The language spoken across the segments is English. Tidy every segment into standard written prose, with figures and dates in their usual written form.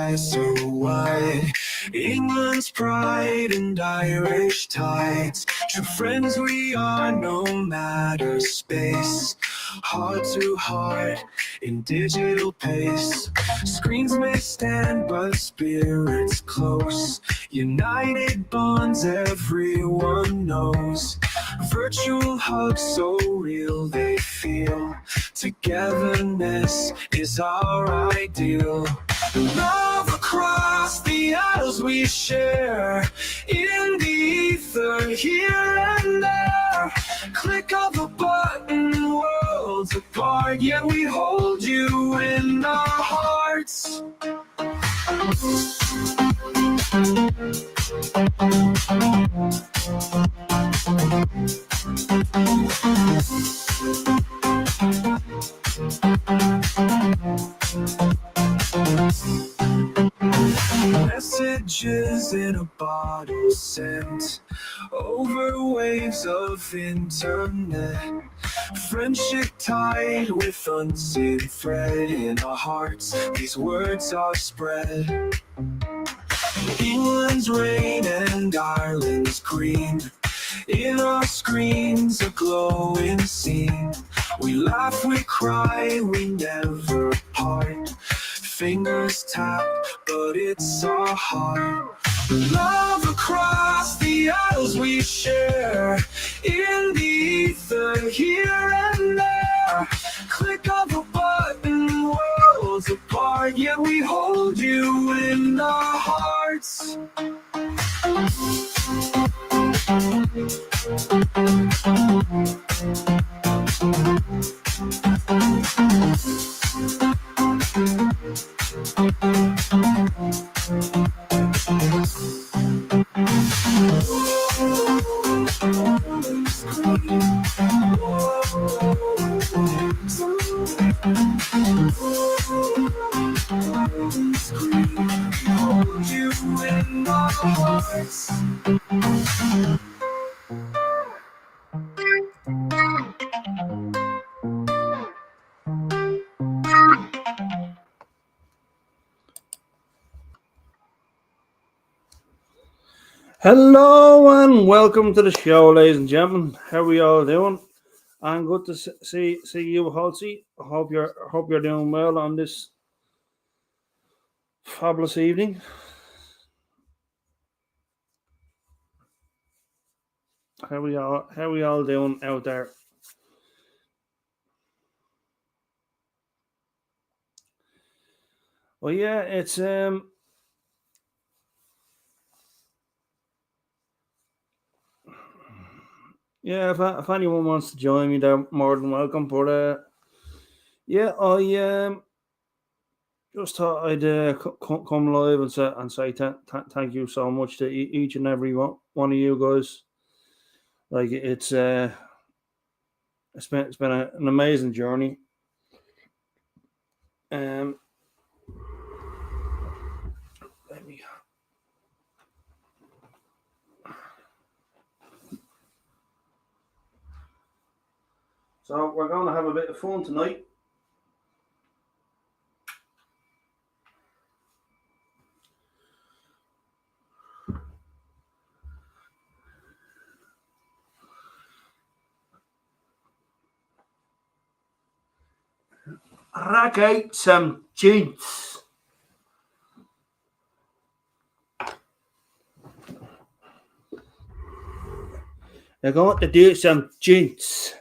skies so wide. England's pride and Irish tides. True friends we are no matter space. Heart to heart in digital pace. Screens may stand but spirits close. United bonds everyone knows. Virtual hugs so real they feel. Togetherness is our ideal. Love across the aisles we share. In the ether here and there. Click of a button, worlds apart. Yet we hold you in our hearts. Messages in a bottle sent over waves of internet. Friendship tied with unseen thread in our hearts. These words are spread. England's rain and Ireland's green. In our screens, a glowing scene. We laugh, we cry, we never part. Fingers tap, but it's our heart. Love across the aisles we share. In the ether here and there. Click of a button, worlds apart. Yet we hold you in our hearts. Hold you in our hearts. Hello and welcome to the show, ladies and gentlemen. How are we all doing? I'm good to see you, Halsey. I hope you're doing well on this fabulous evening. How we all doing out there? Well, yeah, it's yeah. If anyone wants to join me, they're more than welcome. But yeah, I just thought I'd come live and say thank you so much to each and every one of you guys. Like it's been an amazing journey. Let me. So we're going to have a bit of fun tonight. Rack out some joints. They're going to do some joints.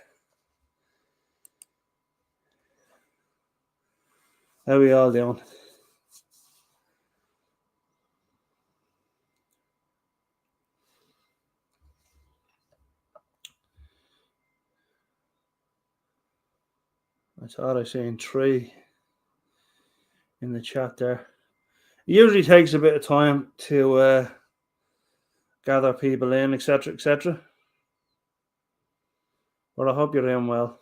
How we all doing? I thought I seen 3 in the chat there. It usually takes a bit of time to gather people in, etc., etc. But I hope you're doing well.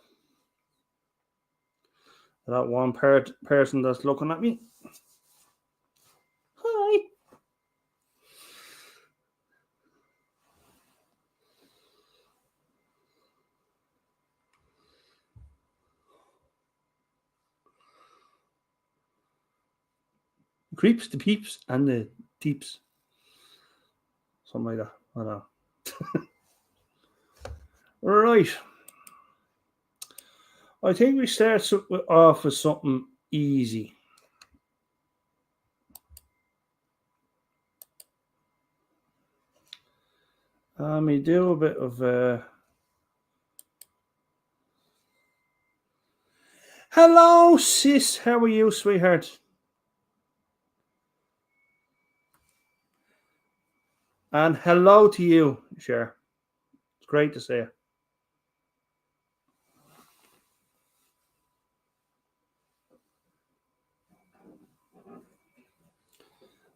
That one person that's looking at me. Hi. creeps, the peeps, and the teeps. Something like that. I don't know. Right. I think we start off with something easy. We do a bit of hello, sis. How are you, sweetheart? And hello to you, Cher. It's great to see you.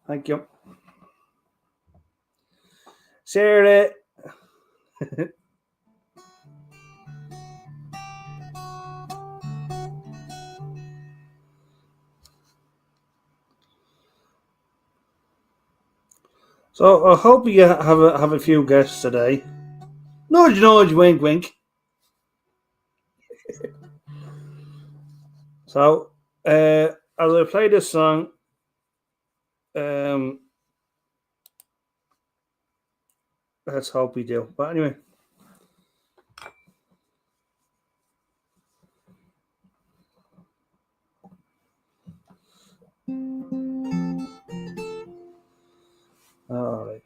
Thank you. Sarah. So I hope you have a few guests today. Nudge, nudge, wink, wink. So as I play this song, let's hope we do. But anyway. All right.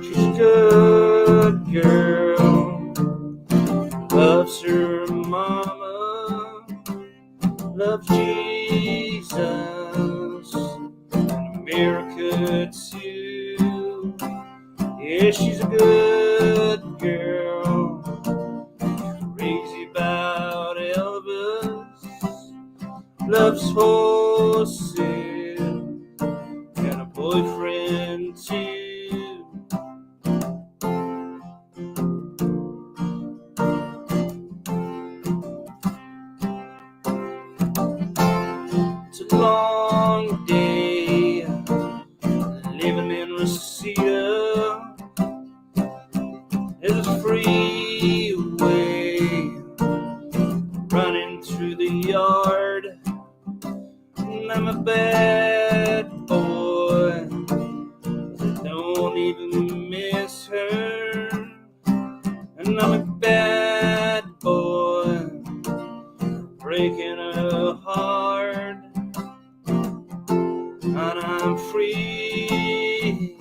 She's a good girl, loves her mama, loves Jesus, and America too. Yeah, she's a good girl, crazy about Elvis, loves horses, and a boyfriend too. It's a long day living in Reseda. There's a freeway running through the yard, and I'm a bad boy. I don't even miss her, and I'm a bad boy breaking her heart. And I'm free,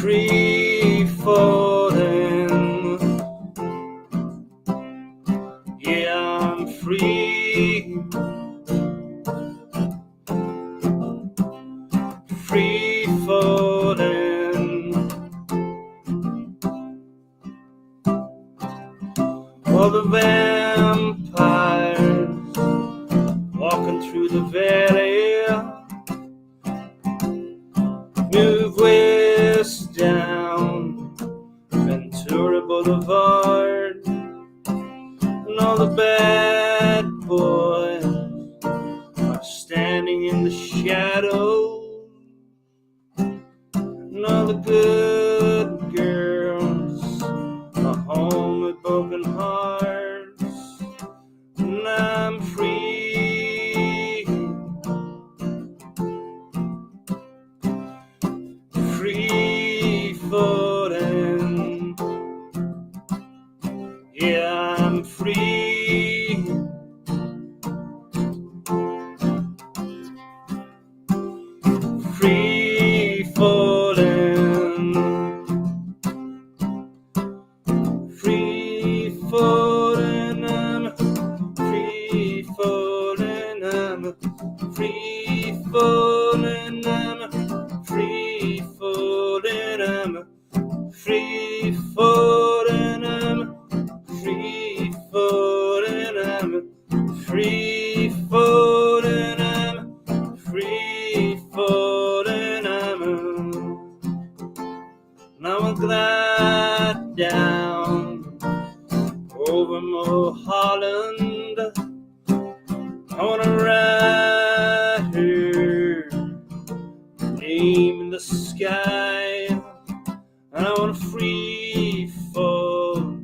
free falling. Yeah, I'm free, free falling. All the vampires walking through the valley, move west down Ventura Boulevard, and all the bad boys are standing in the shadow, and all the good girls are home with broken hearts, and I'm free, free falling. Yeah, I'm free, free falling, free falling. I'm free falling. I'm free falling. I'm free falling. I'm free falling. I'm free falling. Mulholland. I wanna ride her name in the sky, and I wanna free fall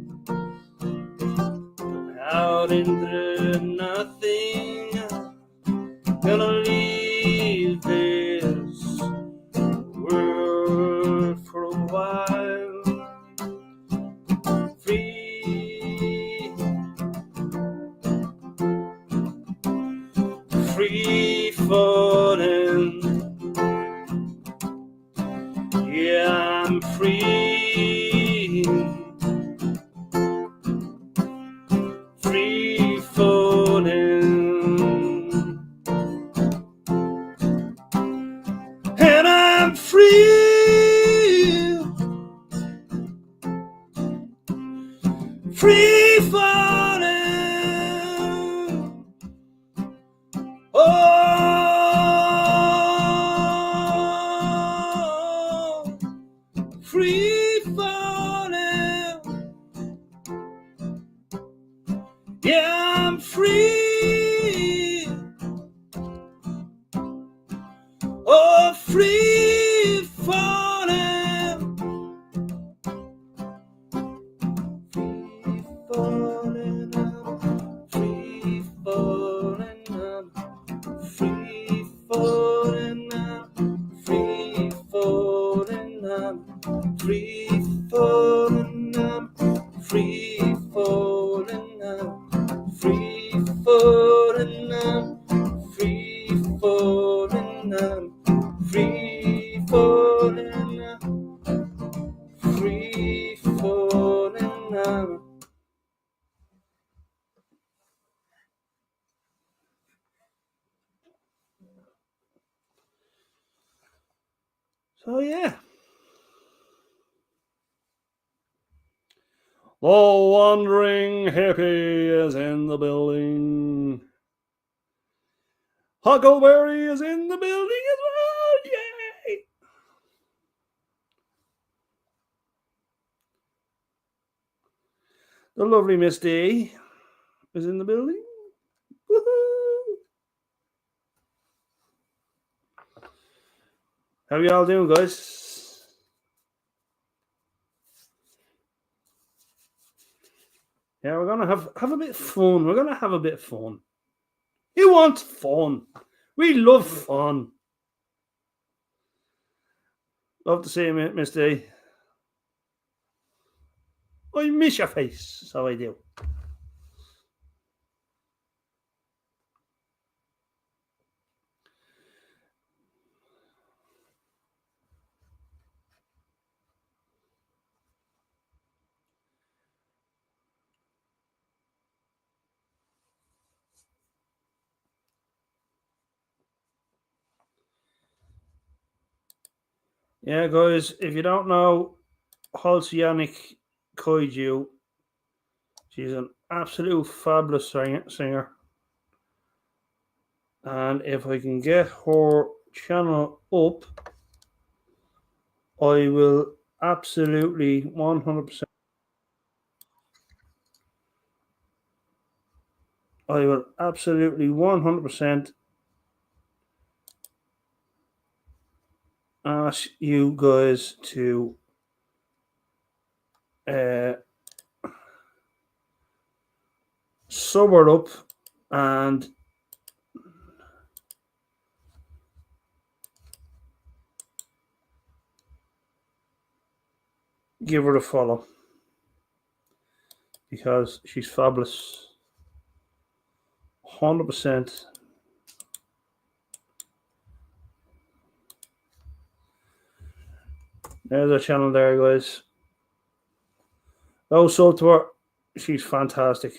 out into nothing. Gonna leave this world for a while. Free falling. Yeah, I'm free. Free falling. And I'm free. Free falling. Oh, free falling. Yeah, I'm free. Oh, free falling. Free falling. Free falling. Free falling. Free falling. Free falling. Free falling. Free falling. Free falling. Free falling. Free falling. So yeah. The Wandering Hippie is in the building. Huckleberry is in the building as well. Yay! The lovely Miss D is in the building. Woohoo! How y'all doing, guys? Yeah, we're gonna have a bit of fun. We're gonna have a bit of fun. Who wants fun? We love fun. Love to see you, Miss D. I miss your face, so I do. Yeah, guys, if you don't know Halcyon Kaiju, she's an absolute fabulous singer. And if I can get her channel up, I will absolutely 100%. I will absolutely 100% ask you guys to sub her up and give her a follow because she's fabulous. 100%. There's our channel there, guys. Oh, so to her, she's fantastic.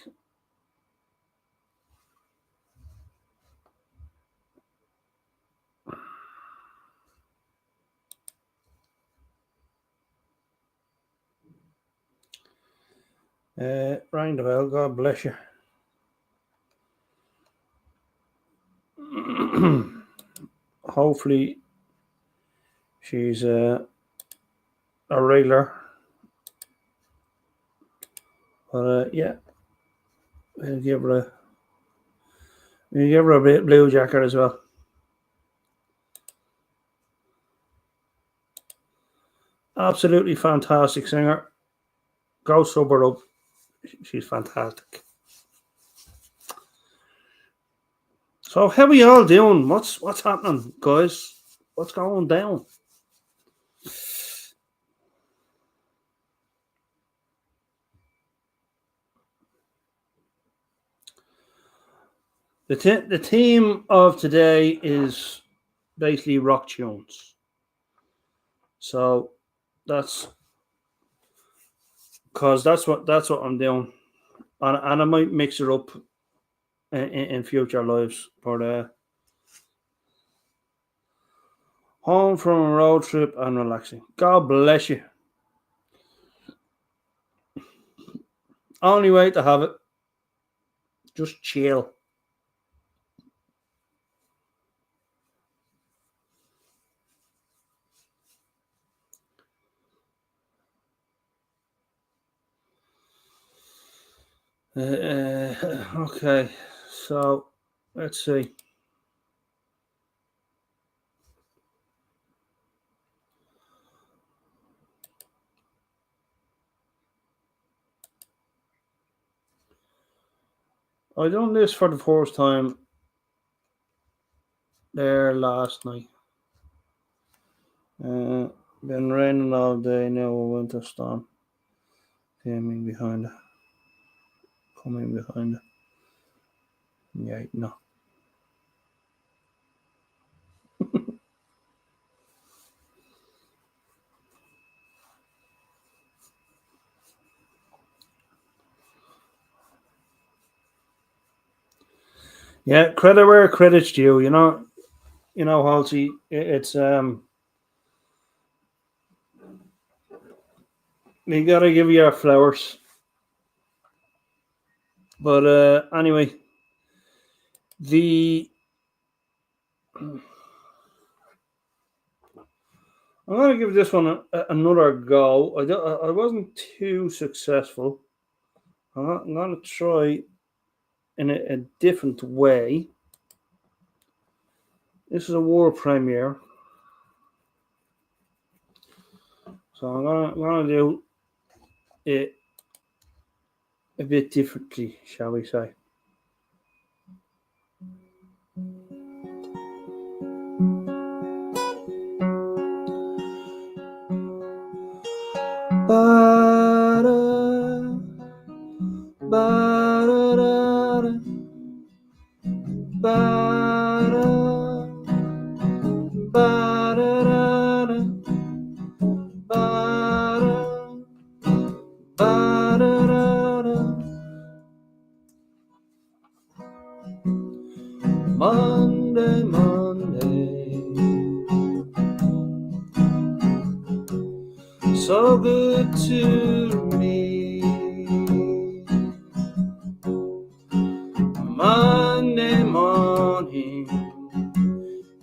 Rang the bell. God bless you. Hopefully, she's a regular. But yeah, We'll give her a bit blue jacket as well. Absolutely fantastic singer. Go sub her up. She's fantastic. So how are you all doing? What's happening, guys? What's going down? The theme of today is basically rock tunes. So that's because that's what I'm doing, and I might mix it up in future lives. But home from a road trip and relaxing. God bless you. Only way to have it. Just chill. Okay, so let's see. I done this for the first time there last night. Been raining all day now. A winter storm coming behind it. Yeah, no. Yeah, credit where credit's due. Halsey. It's you gotta give you your flowers. But anyway, I'm gonna give this one another go. I wasn't too successful. I'm gonna try in a different way. This is a world premiere, so I'm gonna do it a bit differently, shall we say? Monday, so good to me. Monday morning,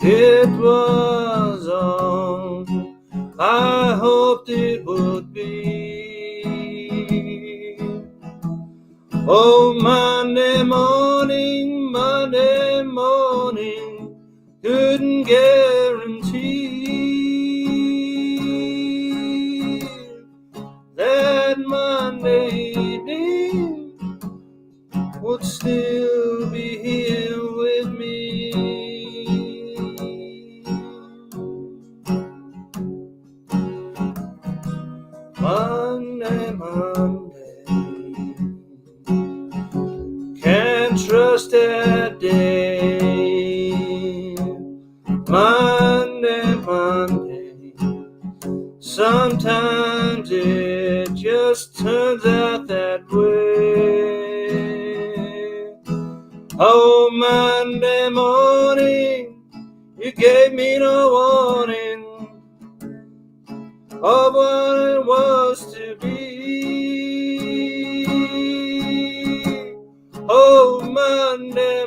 it was on. I hoped it would be. Oh, Monday morning, couldn't guarantee that Monday evening would still be here with me. Monday, can't trust that day. Monday, sometimes it just turns out that way. Oh, Monday morning, you gave me no warning of what it was to be. Oh, Monday,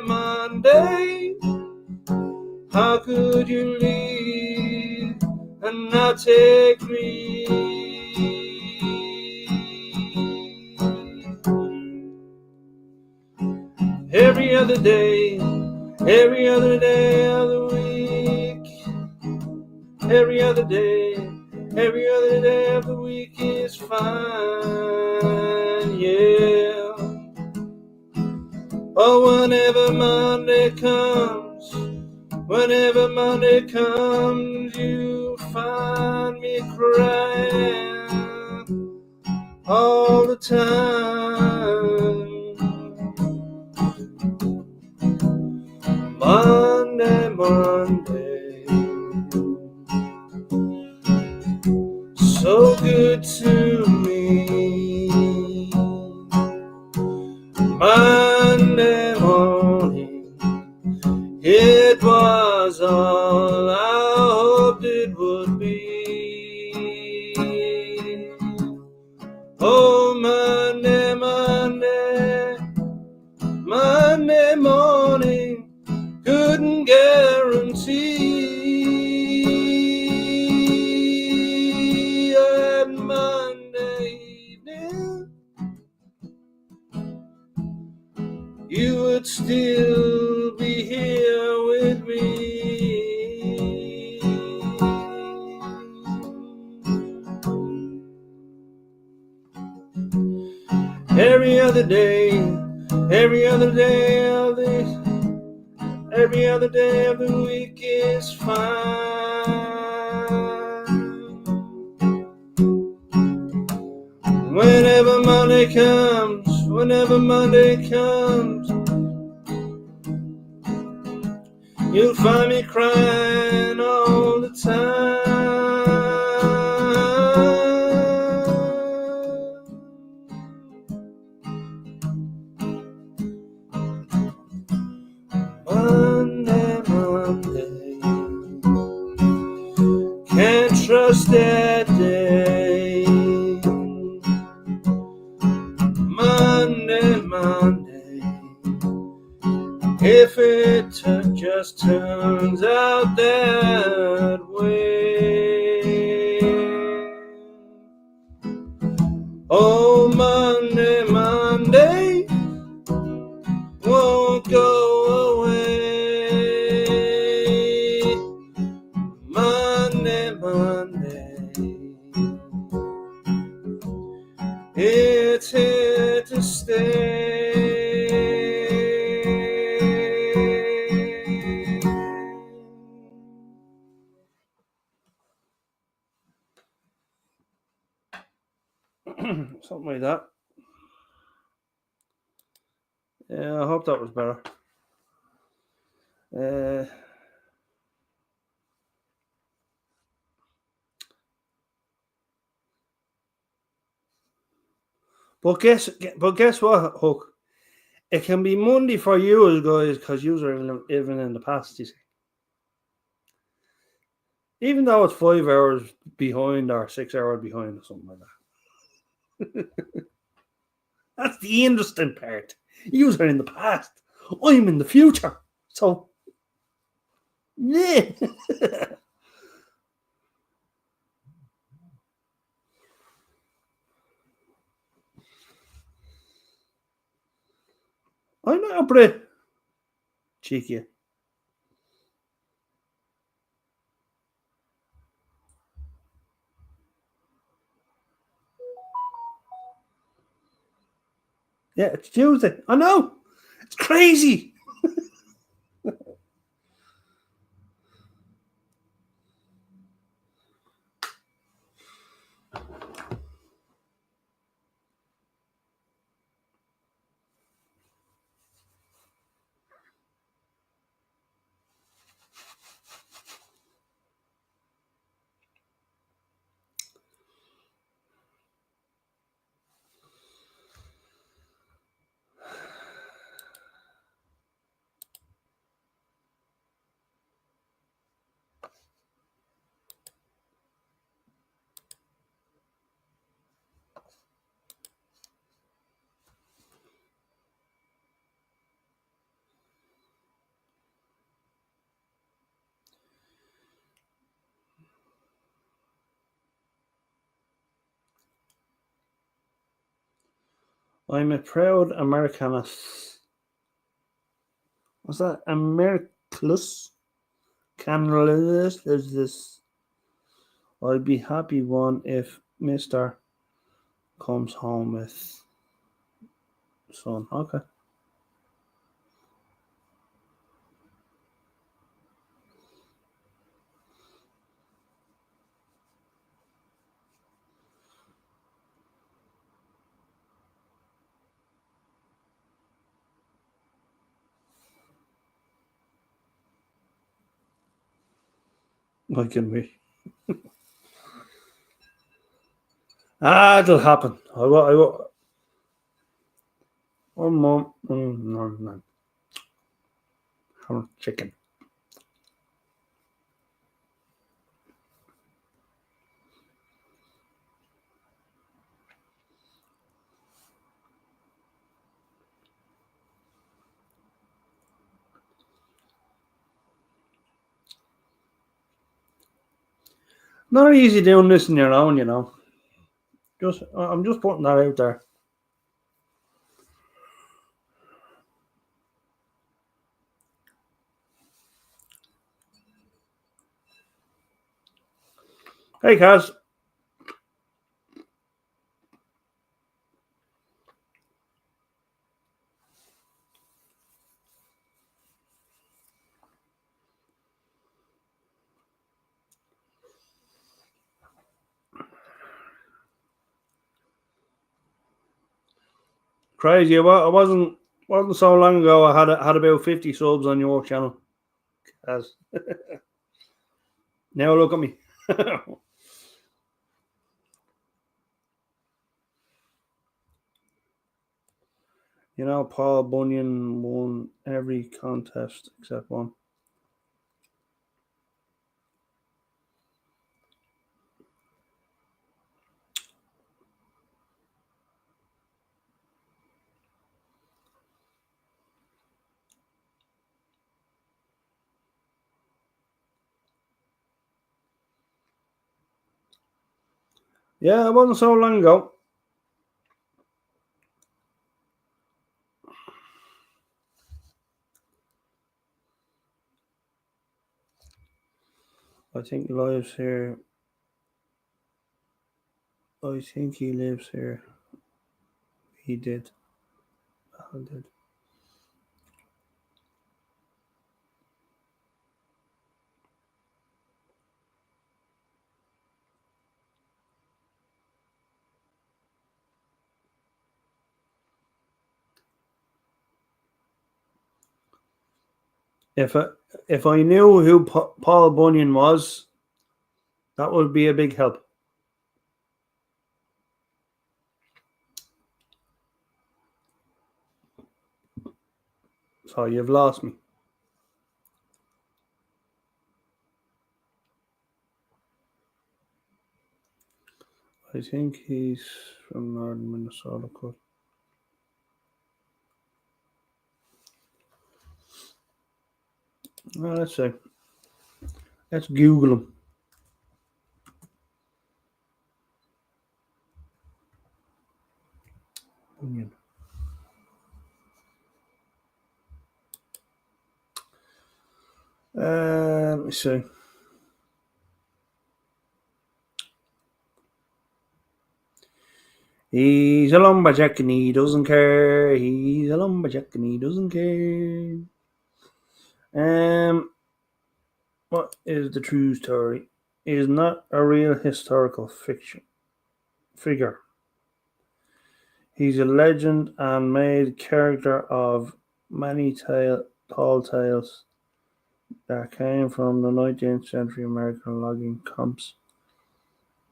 how could you leave and not take me? every other day of the week, every other day of the week is fine, yeah. Oh, whenever Monday comes, you find me crying all the time. Monday, so good to me. Monday morning, it was all I hoped it would be. Oh, Monday morning, couldn't guarantee that Monday evening you would still be here with me. Every other day of the week is fine. Whenever Monday comes, you'll find me crying all the time. Monday, can't trust that day. Monday, if it just turns out that way. Oh, Monday won't go away. Monday, it's here to stay. Something like that. Yeah, I hope that was better. But guess what, Hook? It can be Monday for you guys because you are living in the past, you see. Even though it's 5 hours behind or 6 hours behind or something like that. That's the interesting part. You are in the past. I'm in the future. So, yeah. I'm not a Brit. Cheeky. Yeah, it's Tuesday. I know. It's crazy. I'm a proud Americanist. What's that? Americlus? Canalus is this. I'd be happy one if Mister comes home with son. Okay. What can be? It'll happen. I will. One more. No. Chicken. Not easy doing this on your own, you know. I'm just putting that out there. Hey, Kaz. Crazy. It wasn't so long ago. I had about 50 subs on your channel. Kaz. Now look at me. You know, Paul Bunyan won every contest except one. Yeah, it wasn't so long ago. I think he lives here. I think he lives here. He did. I did. If I knew who Paul Bunyan was, that would be a big help. So you've lost me. I think he's from northern Minnesota. Well, let's see. Let's Google him. Bunyan. Let me see. He's a lumberjack and he doesn't care. He's a lumberjack and he doesn't care. What is the true story? He is not a real historical figure. He's a legend and made character of many tall tales that came from the 19th century American logging camps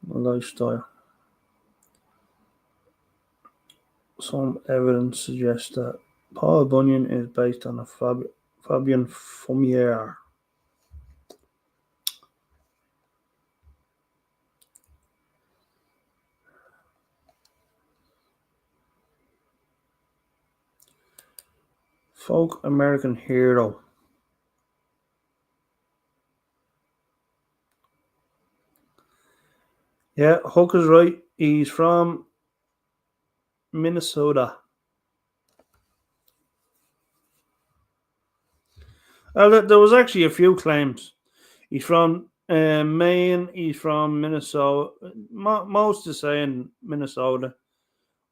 lifestyle. Some evidence suggests that Paul Bunyan is based on a Fabien Fournier. Folk American hero. Yeah, Hook is right. He's from Minnesota. Well, there was actually a few claims. He's from Maine. He's from Minnesota. Most are saying Minnesota,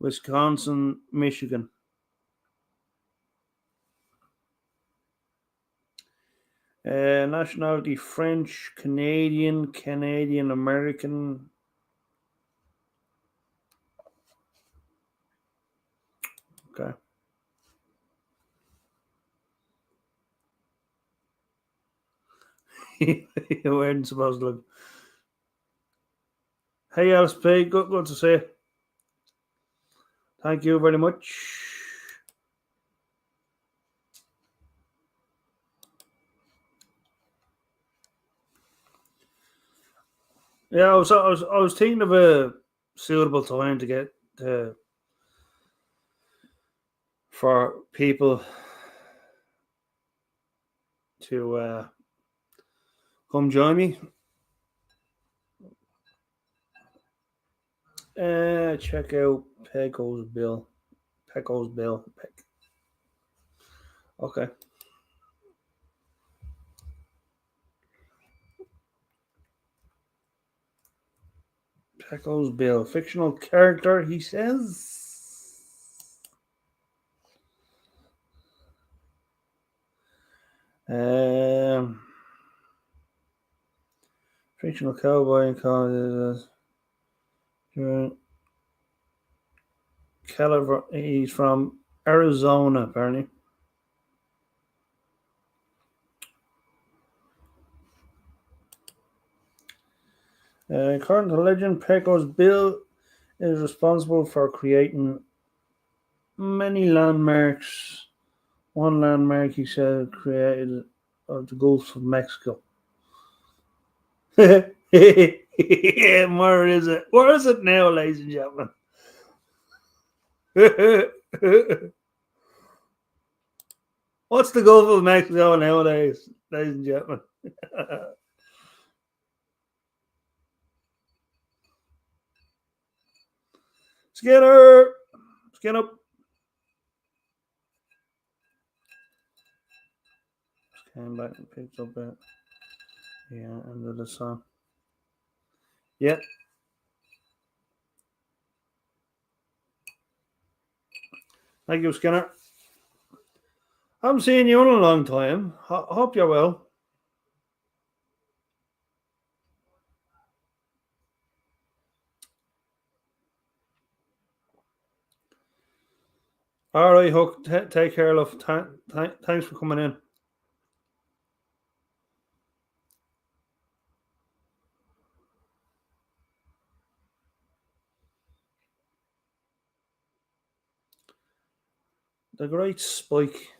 Wisconsin, Michigan. Nationality French, Canadian, Canadian American. Okay. You weren't supposed to look. Hey, LSP, good to see you. Thank you very much. Yeah, I was thinking of a suitable time to get for people to come join me. Check out Pecco's Bill. Pecco's Bill. Okay. Pecco's Bill. Fictional character, he says. Fictional cowboy and college. He's from Arizona, apparently. According to legend, Pecco's Bill is responsible for creating many landmarks. One landmark, he said, created of the Gulf of Mexico. Where is it? Where is it now, ladies and gentlemen? What's the Gulf of Mexico nowadays, ladies and gentlemen? Skinner! Skin up. Just came back and picked up it. Yeah, under the sun. Yep. Thank you, Skinner. I haven't seen you in a long time. Hope you're well. All right, Hook. Take care, love. Thanks for coming in. The great Spike.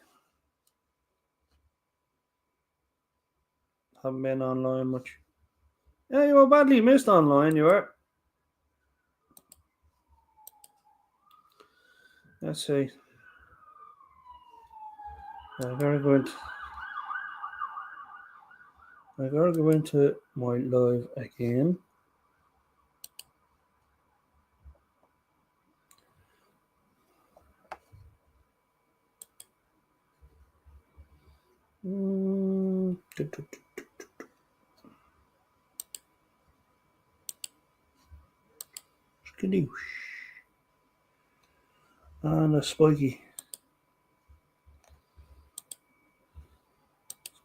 Haven't been online much. Yeah, you were badly missed online, you were. Let's see. I gotta go into my live again. Skadoosh. And a spiky.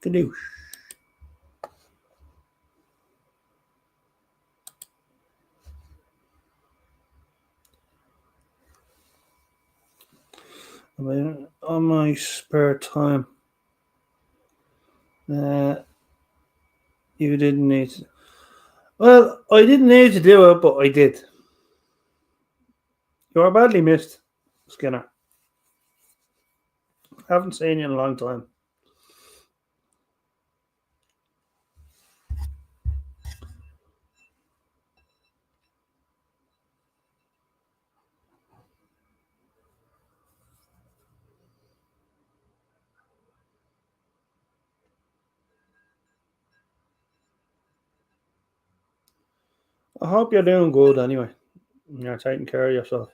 Skadoosh. I mean, on my spare time, you didn't need to. Well, I didn't need to do it, but I did. You are badly missed, Skinner. Haven't seen you in a long time. I hope you're doing good anyway. You're taking care of yourself.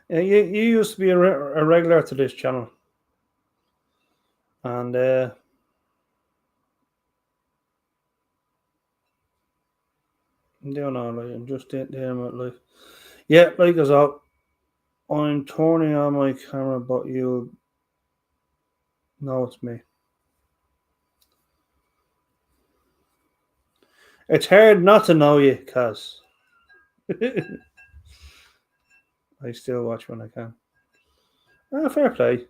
You used to be a regular to this channel, and I'm doing all right. I'm just dealing with life. Yeah, like as I'm turning on my camera, but you know it's me. It's hard not to know you, Kaz. I still watch when I can. Fair play.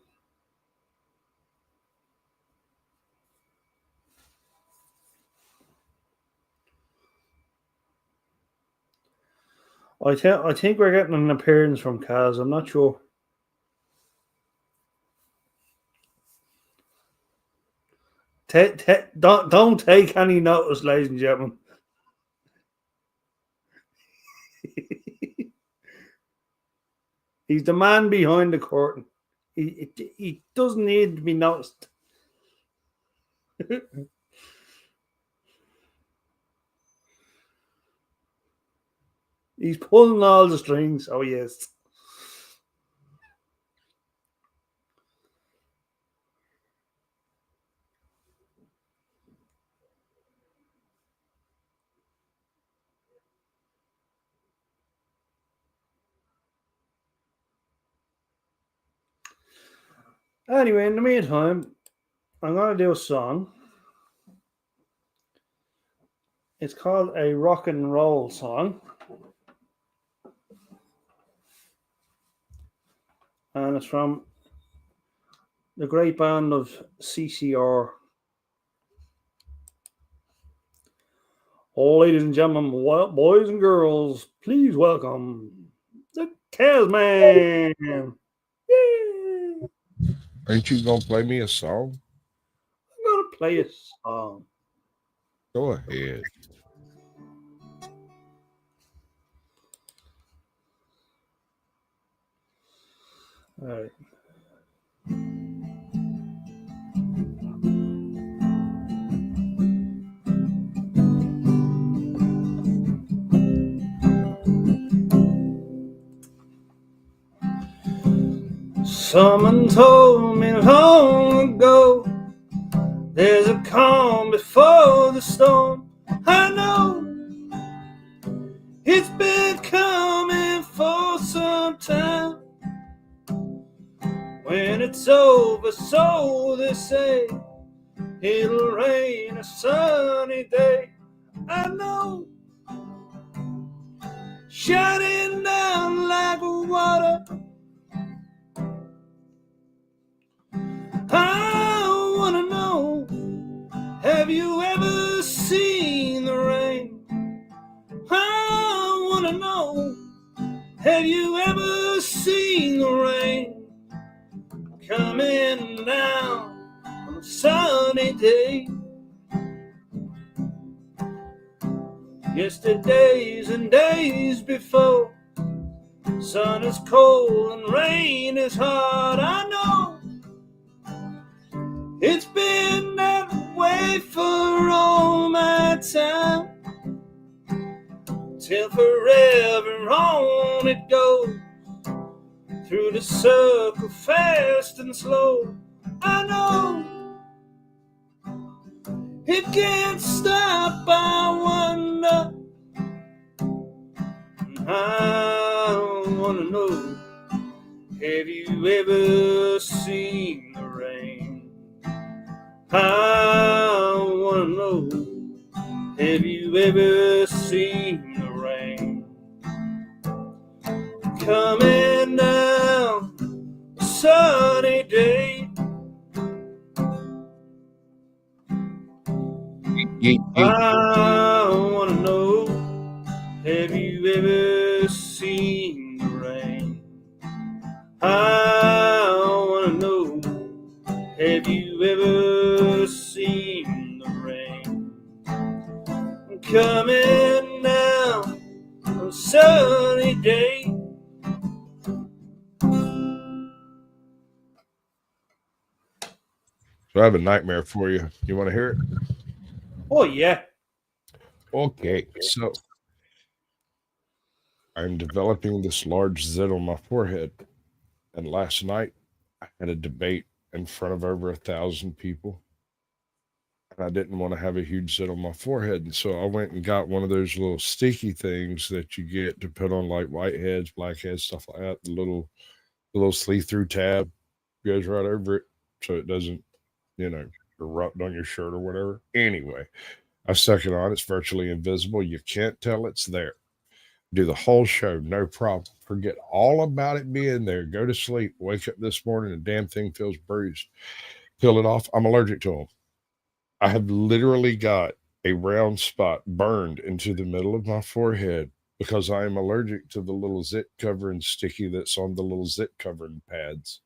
I think we're getting an appearance from Kaz. I'm not sure. Don't take any notice, ladies and gentlemen. He's the man behind the curtain. He doesn't need to be noticed. He's pulling all the strings. Oh, yes. Anyway, in the meantime, I'm going to do a song. It's called a rock and roll song. And it's from the great band of CCR. Ladies and gentlemen, boys and girls, please welcome the Kazman. Yay! Ain't you gonna play me a song? I'm going to play a song. Go ahead. All right. Someone told me long ago, there's a calm before the storm. I know it's been coming for some time. When it's over, so they say, it'll rain a sunny day. I know, shining down like water. I wanna know, have you ever seen the rain? I wanna know, have you ever seen the rain coming down on a sunny day? Yesterdays and days before, sun is cold and rain is hard. I know it's been that way for all my time, till forever on it goes, through the circle fast and slow. I know it can't stop. I wonder, I wanna know, have you ever seen the rain? I wanna know, have you ever seen the rain coming down a sunny day? I wanna know, have you ever seen the rain? I wanna know, have you ever seen the rain coming down on a sunny day? So I have a nightmare for you. You want to hear it? Oh, yeah. Okay. So I'm developing this large zit on my forehead. And last night, I had a debate in front of over 1,000 people. And I didn't want to have a huge zit on my forehead. And so I went and got one of those little sticky things that you get to put on like whiteheads, blackheads, stuff like that. The little see-through tab goes right over it so it doesn't, erupt on your shirt or whatever. Anyway, I stuck it on. It's virtually invisible. You can't tell it's there. Do the whole show, no problem. Forget all about it being there. Go to sleep. Wake up this morning, the damn thing feels bruised. Peel it off. I'm allergic to them. I have literally got a round spot burned into the middle of my forehead because I am allergic to the little zit covering sticky that's on the little zit covering pads.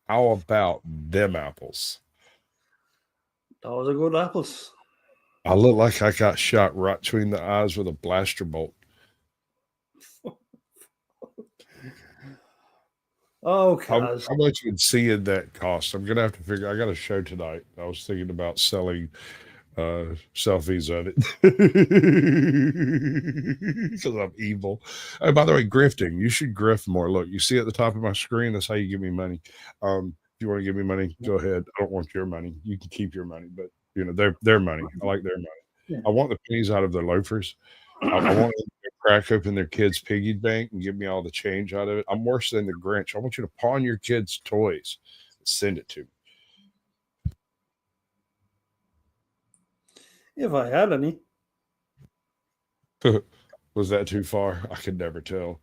How about them apples? Those are good apples. I look like I got shot right between the eyes with a blaster bolt. Oh, How Kaz. much would seeing that cost? I'm gonna have to figure. I got a show tonight. I was thinking about selling selfies of it because I'm evil. Oh, by the way, grifting. You should grift more. Look, you see at the top of my screen. That's how you give me money. If you want to give me money, go ahead. I don't want your money. You can keep your money, but their money. I like their money. Yeah. I want the pennies out of their loafers. I want them to crack open their kids' piggy bank and give me all the change out of it. I'm worse than the Grinch. I want you to pawn your kids' toys and send it to me. If I had any. Was that too far? I could never tell.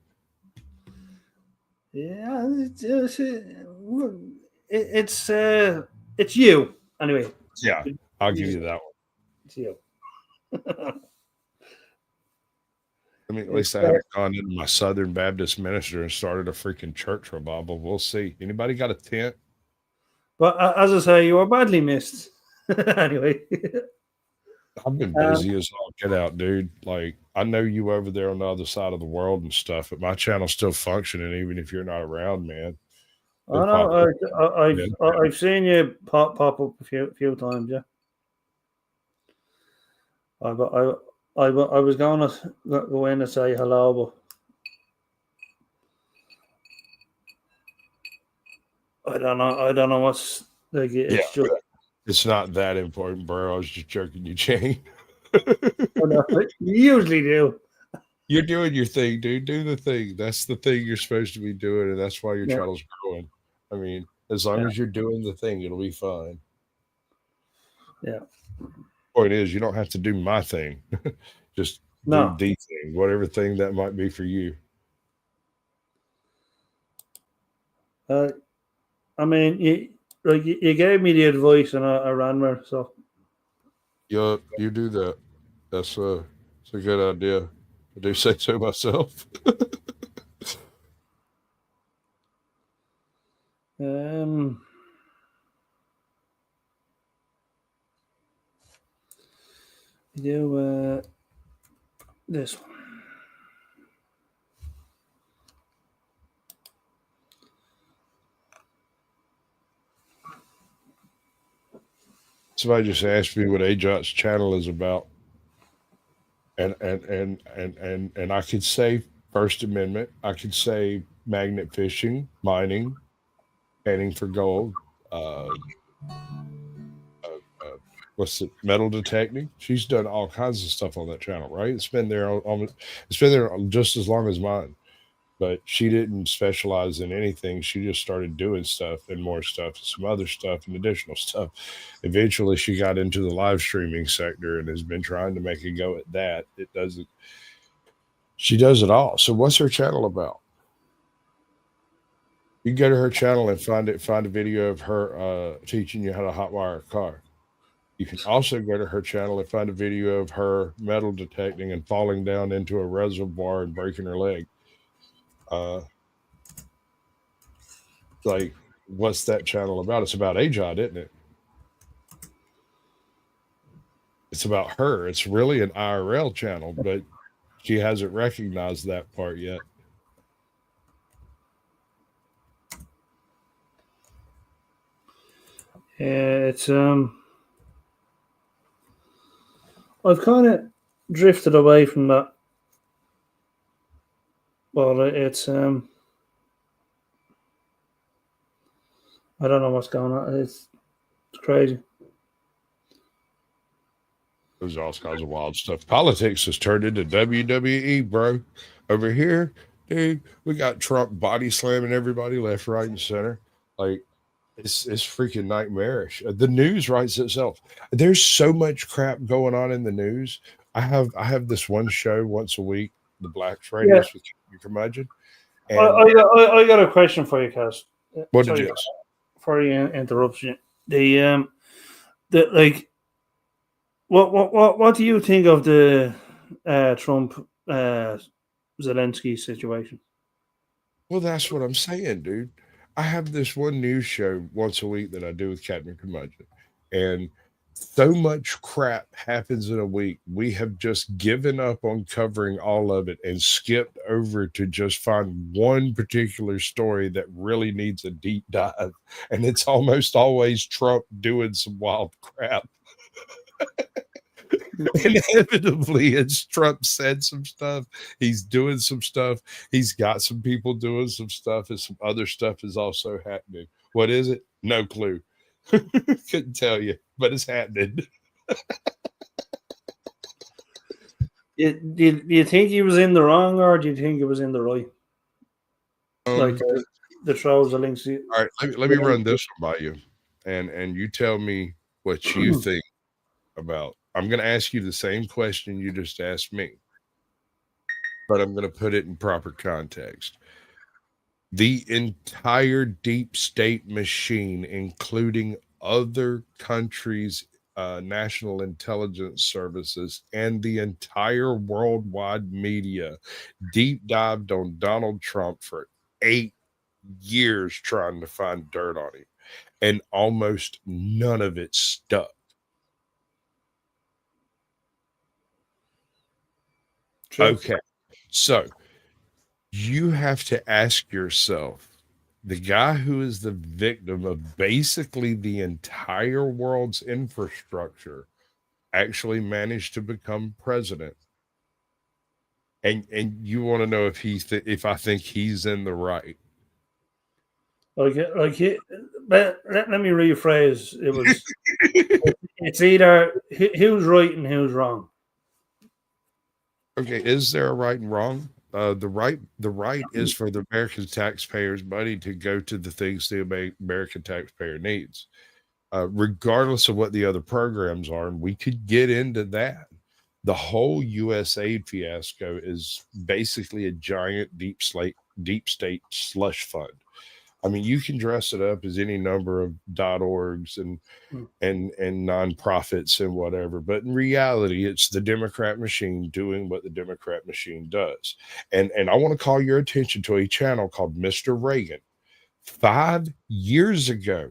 Yeah, it's you. Anyway, Yeah, I'll give you that one. it's you. I mean, at least I haven't gone into my Southern Baptist minister and started a freaking church revival. We'll see. Anybody got a tent? But as I say, you were badly missed. Anyway. I've been busy as all get out, dude. Like, I know you over there on the other side of the world and stuff, but my channel's still functioning even if you're not around, man. I know. I've seen you pop up a few times. Yeah. I was going to go in and say hello, but I don't know what's like. It's just. It's not that important, bro. I was just jerking your chain. You usually do. You're doing your thing, dude. Do the thing. That's the thing you're supposed to be doing, and that's why your channel's growing. I mean, as long as you're doing the thing, it'll be fine. Yeah. Point is, you don't have to do my thing. Just do the thing, whatever thing that might be for you. I mean, you gave me the advice and I ran with it, so. Yup, you do that. That's a good idea. I do say so myself. Do this one. Somebody just asked me what AJOT's channel is about. And I could say First Amendment. I could say magnet fishing, mining, panning for gold. What's it? Metal detecting. She's done all kinds of stuff on that channel, right? It's been there just as long as mine. But she didn't specialize in anything. She just started doing stuff and more stuff, some other stuff and additional stuff. Eventually, she got into the live streaming sector and has been trying to make a go at that. She does it all. So what's her channel about? You can go to her channel and find a video of her teaching you how to hotwire a car. You can also go to her channel and find a video of her metal detecting and falling down into a reservoir and breaking her leg. Like, what's that channel about? It's about AJOT, isn't it? It's about her. It's really an IRL channel, but she hasn't recognized that part yet. Yeah, it's I've kind of drifted away from that But it's I don't know what's going on. It's crazy. There's all kinds of wild stuff. Politics has turned into WWE, bro. Over here, dude, we got Trump body slamming everybody left, right, and center. Like it's freaking nightmarish. The news writes itself. There's so much crap going on in the news. I have this one show once a week, the Blacks Yeah, Radius with you can imagine. I, And I got a question for you, Cass. what it Sorry is? for the interruption. The like, what do you think of the Trump Zelensky situation? Well, that's what I'm saying, dude. I have this one news show once a week that I do with Captain Curmudgeon, and so much crap happens in a week. We have just given up on covering all of it and skipped over to just find one particular story that really needs a deep dive. And it's almost always Trump doing some wild crap. Inevitably, it's Trump said some stuff. He's doing some stuff. He's got some people doing some stuff, and some other stuff is also happening. What is it? No clue. Couldn't tell you, but it's happening. Do you think he was in the wrong, or do you think it was in the right? Like the trolls, the links. All right, let me run this one by you, and you tell me what you think about. I'm going to ask you the same question you just asked me, but I'm going to put it in proper context. The entire deep state machine, including other countries' national intelligence services and the entire worldwide media, deep dived on Donald Trump for 8 years trying to find dirt on him, and almost none of it stuck. True. Okay, so you have to ask yourself, the guy who is the victim of basically the entire world's infrastructure actually managed to become president, and you want to know if if I think he's in the right. Like he, let me rephrase. It was it's either who's right and who's wrong. Okay, is there a right and wrong? The right is for the American taxpayers' money to go to the things the American taxpayer needs, regardless of what the other programs are. And we could get into that. The whole USAID fiasco is basically a giant deep state slush fund. I mean, you can dress it up as any number of .orgs and nonprofits and whatever, but in reality, it's the Democrat machine doing what the Democrat machine does. And I want to call your attention to a channel called Mr. Reagan. 5 years ago,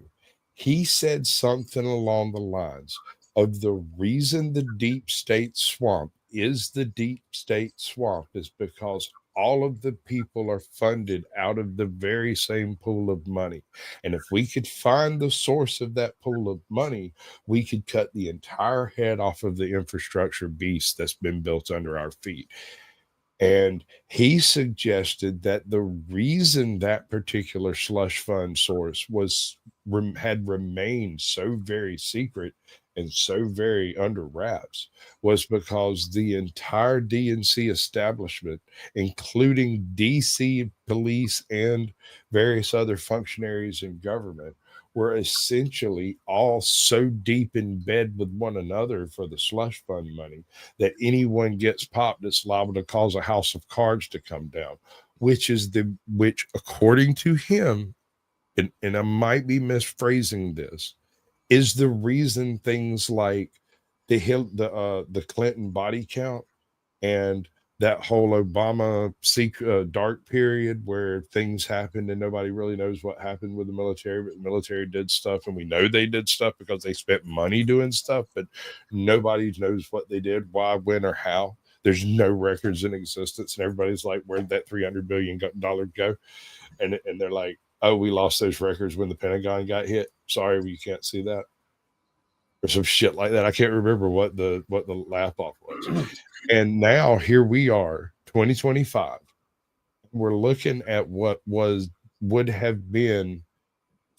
he said something along the lines of the reason the deep state swamp is the deep state swamp is because all of the people are funded out of the very same pool of money. And if we could find the source of that pool of money, we could cut the entire head off of the infrastructure beast that's been built under our feet. And he suggested that the reason that particular slush fund source had remained so very secret and so very under wraps was because the entire DNC establishment, including DC police and various other functionaries in government, were essentially all so deep in bed with one another for the slush fund money that anyone gets popped, it's liable to cause a house of cards to come down, which according to him, and I might be misphrasing this, is the reason things like the Clinton body count and that whole Obama dark period where things happened and nobody really knows what happened with the military, but the military did stuff, and we know they did stuff because they spent money doing stuff, but nobody knows what they did, why, when, or how. There's no records in existence, and everybody's like, where'd that $300 billion go? And they're like, oh, we lost those records when the Pentagon got hit. Sorry, you can't see that. Or some shit like that. I can't remember what the laugh off was. And now here we are, 2025. we're looking at what would have been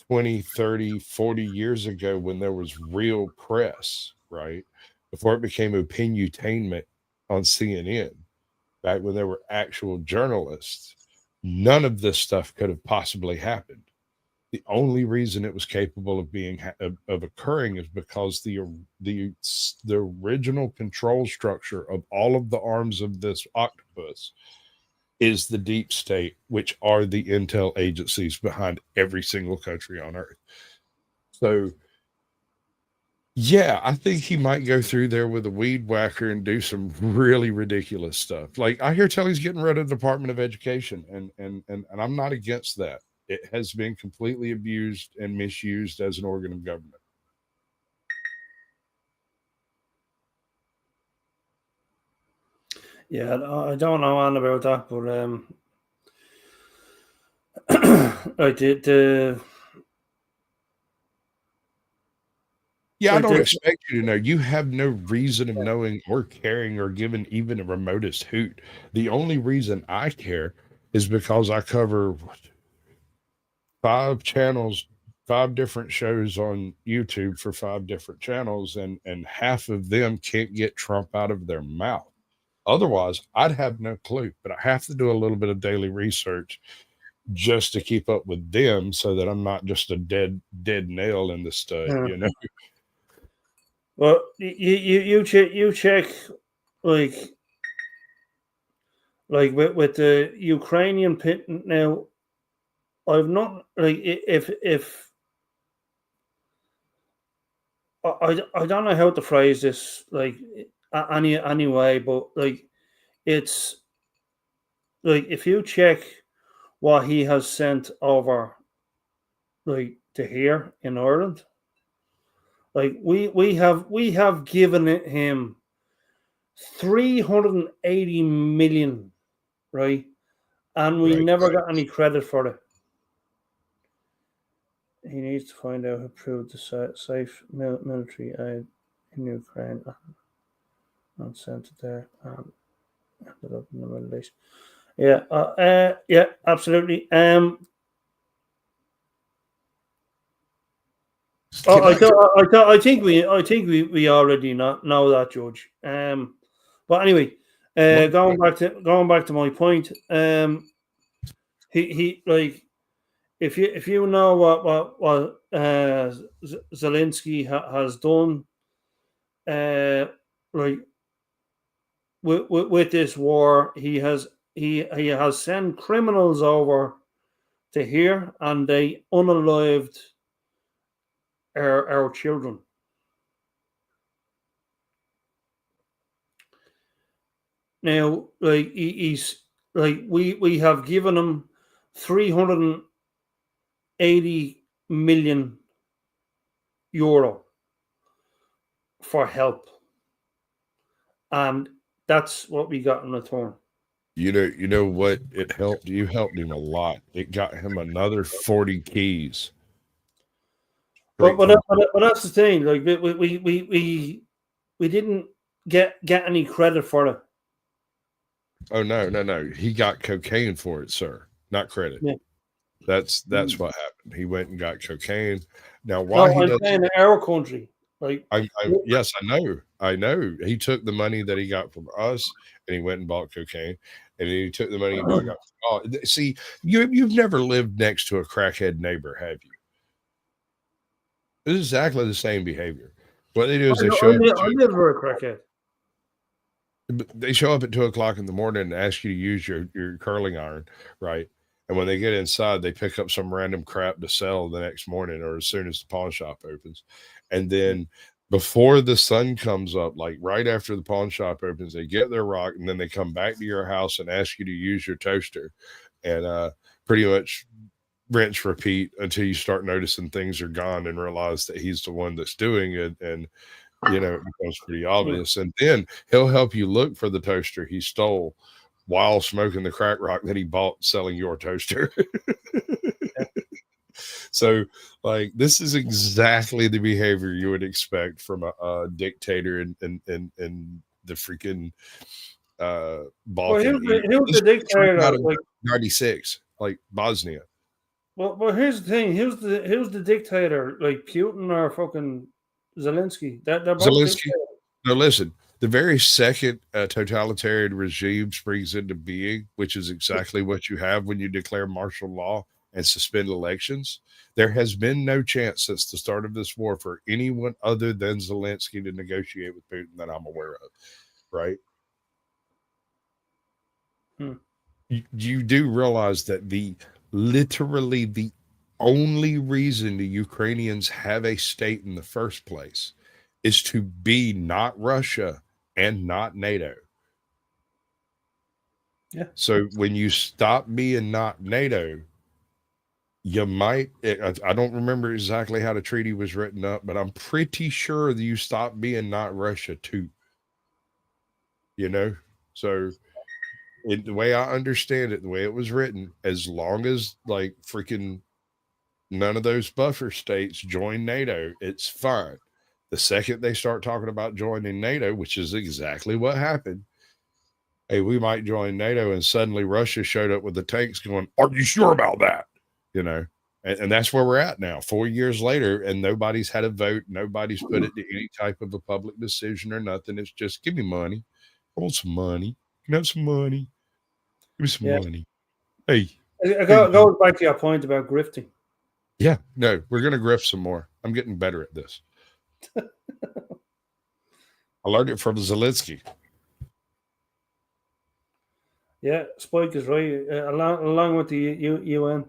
20, 30, 40 years ago when there was real press, right? Before it became opiniotainment on CNN, back when there were actual journalists, none of this stuff could have possibly happened. The only reason it was capable of being of occurring is because the original control structure of all of the arms of this octopus is the deep state, which are the intel agencies behind every single country on earth. So, yeah, I think he might go through there with a weed whacker and do some really ridiculous stuff. Like I hear tell he's getting rid of the Department of Education, and I'm not against that. It has been completely abused and misused as an organ of government. Yeah, I don't know all about that, but I did. Yeah, I Like don't the, expect you to know. You have no reason of knowing or caring or giving even a remotest hoot. The only reason I care is because I cover 5 channels, 5 different shows on YouTube for 5 different channels, and half of them can't get Trump out of their mouth. Otherwise, I'd have no clue. But I have to do a little bit of daily research just to keep up with them, so that I'm not just a dead nail in the stud. yeah. You know. Well, you check like with the Ukrainian pit now. I've not like if I don't know how to phrase this like anyway, but like it's like if you check what he has sent over like to here in Ireland, like we have given him 380 million, right? And we Right. never got any credit for it. He needs to find out who proved the safe military aid in Ukraine and sent it there and ended up in the Middle East. Yeah, yeah, absolutely. I think we already know that, George. But anyway, going back to my point, he like if you know what Zelensky has done, like with this war, he has sent criminals over to here, and they unalived our children. Now, like he's like we have given him 380 million euro for help, and that's what we got in return. You know what? It helped. You helped him a lot. It got him another 40 keys. But that's the thing. Like we didn't get any credit for it. Oh no. He got cocaine for it, sir. Not credit. Yeah. That's what happened. He went and got cocaine. Now, why I'm saying in our country, like yes, I know. He took the money that he got from us, and he went and bought cocaine, and then he took the money he got. See, you've never lived next to a crackhead neighbor, have you? It's exactly the same behavior. What they do is they show up. I never a crackhead. They show up at 2:00 in the morning and ask you to use your curling iron, right? And when they get inside, they pick up some random crap to sell the next morning or as soon as the pawn shop opens. And then before the sun comes up, like right after the pawn shop opens, they get their rock, and then they come back to your house and ask you to use your toaster, and pretty much rinse repeat until you start noticing things are gone and realize that he's the one that's doing it. And it becomes pretty obvious. And then he'll help you look for the toaster he stole while smoking the crack rock that he bought selling your toaster. So, like, this is exactly the behavior you would expect from a dictator in the freaking Balkan. Well, who's the dictator? 96, like Bosnia. Well, here's the thing. Who's the dictator? Like Putin or fucking Zelensky? They're both Zelensky. dictators. No, listen. The very second totalitarian regime springs into being, which is exactly what you have when you declare martial law and suspend elections, there has been no chance since the start of this war for anyone other than Zelensky to negotiate with Putin that I'm aware of, right? You do realize that literally the only reason the Ukrainians have a state in the first place is to be not Russia and not NATO. Yeah. So when you stop being not NATO, you might, I don't remember exactly how the treaty was written up, but I'm pretty sure that you stop being not Russia too. You know? So the way I understand it, the way it was written, as long as like freaking none of those buffer states join NATO, it's fine. The second they start talking about joining NATO, which is exactly what happened, hey, we might join NATO, and suddenly Russia showed up with the tanks going, are you sure about that? You know, and that's where we're at now, 4 years later, and nobody's had a vote. Nobody's put it to any type of a public decision or nothing. It's just, give me money. I want some money. Can I have some money? Give me some money. Hey. Go back to your point about grifting. Yeah, no, we're going to grift some more. I'm getting better at this. I learned it from Zelensky. Yeah, Spike is right. Along with the UN.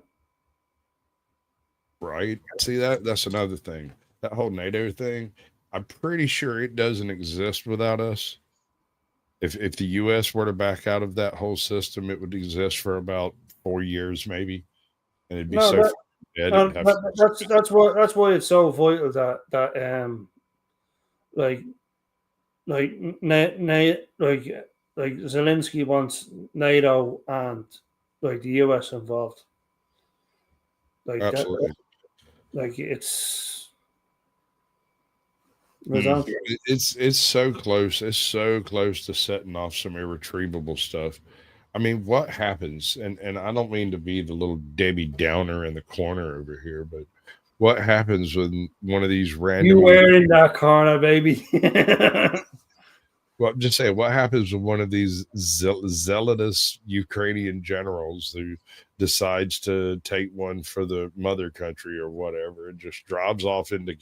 Right. See, that's another thing. That whole NATO thing, I'm pretty sure it doesn't exist without us. If the US were to back out of that whole system, it would exist for about 4 years, maybe. And it'd be dead. That's why it's so vital that like Zelensky wants NATO and like the US involved. Like absolutely. It's so close. It's so close to setting off some irretrievable stuff. I mean, what happens? And I don't mean to be the little Debbie Downer in the corner over here, but what happens when one of these random... You were in that corner, baby. Well, I'm just saying, what happens when one of these zealotous Ukrainian generals who decides to take one for the mother country or whatever and just drives off into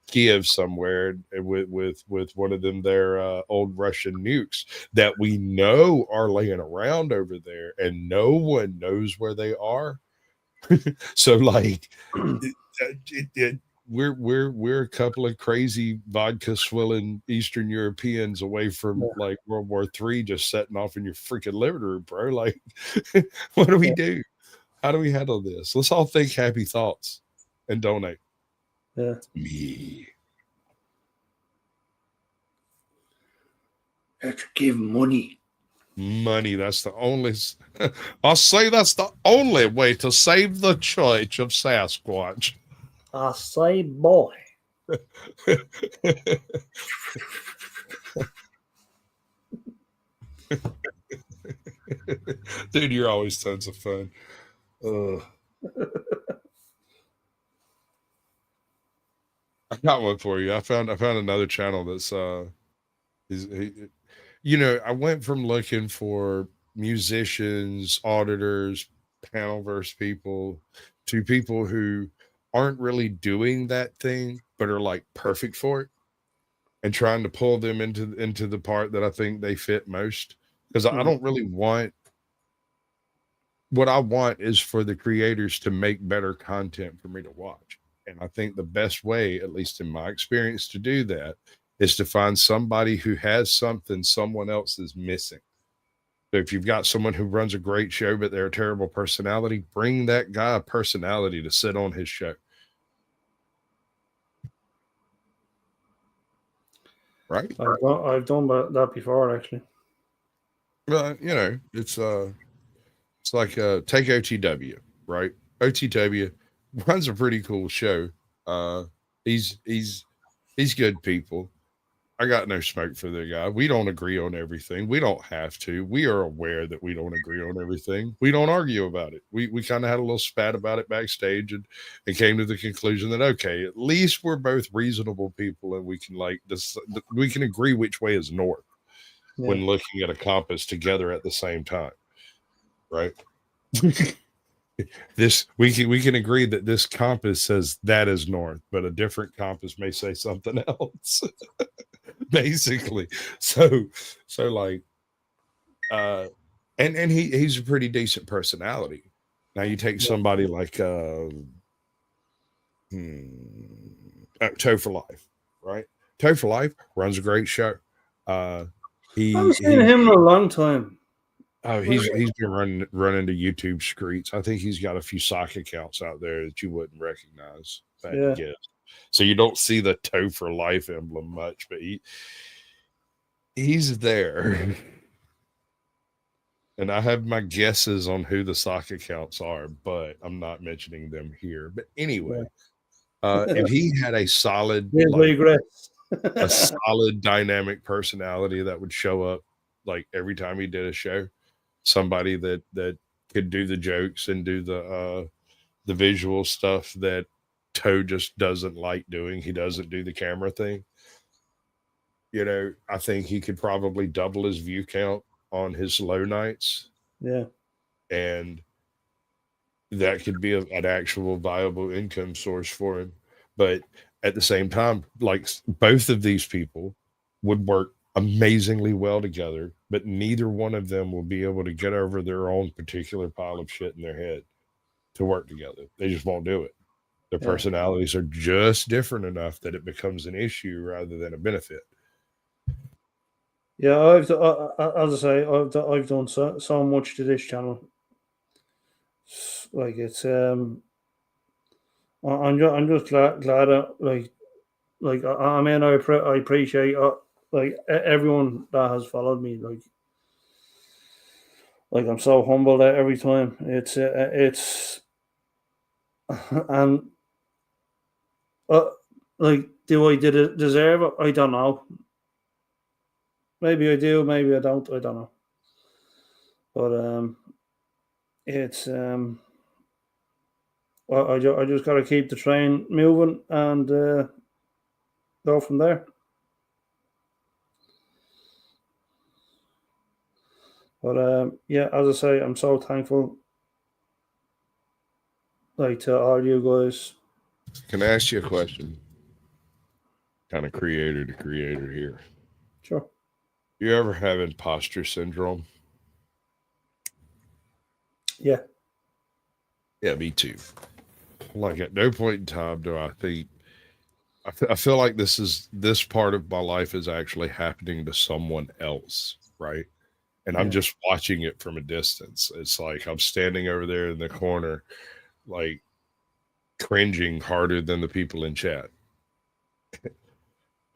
Kiev somewhere with one of them their old Russian nukes that we know are laying around over there and no one knows where they are? So like we're a couple of crazy vodka swilling Eastern Europeans away from like World War III, just setting off in your freaking living room, bro. Like, what do we do? How do we handle this? Let's all think happy thoughts and donate. Yeah. Me. Let's give money. Money. That's the only. I'll say that's the only way to save the Church of Sasquatch. I say, boy. Dude, you're always tons of fun. I got one for you. I found another channel that's I went from looking for musicians, auditors, panelverse people to people who aren't really doing that thing but are like perfect for it, and trying to pull them into the part that I think they fit most, because I don't really want, what I want is for the creators to make better content for me to watch. And I think the best way, at least in my experience, to do that is to find somebody who has something someone else is missing. So if you've got someone who runs a great show, but they're a terrible personality, bring that guy a personality to sit on his show. Right? I've done that before, actually. Well, it's like take OTW, right? OTW runs a pretty cool show. He's good people. I got no smoke for the guy. We don't agree on everything. We don't have to. We are aware that we don't agree on everything. We don't argue about it. We kind of had a little spat about it backstage and came to the conclusion that, okay, at least we're both reasonable people and we can we can agree which way is north when looking at a compass together at the same time. Right? We can agree that this compass says that is north, but a different compass may say something else. Basically. So like and he's a pretty decent personality. Now you take somebody like Toe for Life, right? Toe for Life runs a great show. I've seen him in a long time. Oh, he's been running to YouTube streets. I think he's got a few sock accounts out there that you wouldn't recognize. Yeah. So you don't see the Toe for Life emblem much, but he's there. And I have my guesses on who the sock accounts are, but I'm not mentioning them here. But anyway, if he had a solid, a solid dynamic personality that would show up like every time he did a show, somebody that could do the jokes and do the visual stuff that Toe just doesn't like doing. He doesn't do the camera thing. You know, I think he could probably double his view count on his low nights. Yeah. And that could be an actual viable income source for him. But at the same time, like both of these people would work amazingly well together, but neither one of them will be able to get over their own particular pile of shit in their head to work together. They just won't do it. Their personalities are just different enough that it becomes an issue rather than a benefit. Yeah, as I say, I've done so much to this channel. Like it's I'm just glad that like I mean I appreciate like everyone that has followed me. Like I'm so humbled every time. It's and like do I deserve it? I don't know. Maybe I do, maybe I don't. I don't know. But it's well, I just got to keep the train moving and go from there. But yeah, as I say, I'm so thankful, like to all you guys. Can I ask you a question? Kind of creator to creator here. Sure. You ever have imposter syndrome? Yeah. Yeah, me too. Like at no point in time do I think I feel like this part of my life is actually happening to someone else, right? And I'm just watching it from a distance. It's like I'm standing over there in the corner, like cringing harder than the people in chat.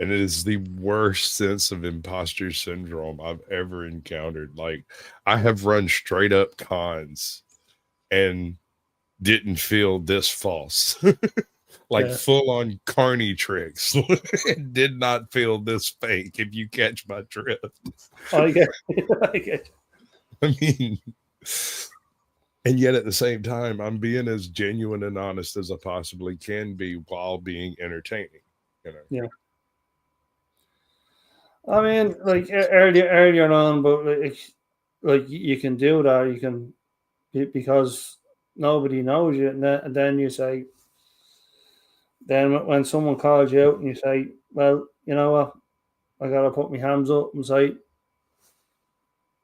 And it is the worst sense of imposter syndrome I've ever encountered. Like I have run straight up cons and didn't feel this false. Like full on carny tricks. Did not feel this fake, if you catch my drift. I get it. I mean, and yet at the same time, I'm being as genuine and honest as I possibly can be while being entertaining. You know? Yeah. I mean, like earlier on, but like you can do that. You can because nobody knows you, and then you say. Then when someone calls you out and you say, well, you know what, I got to put my hands up and say,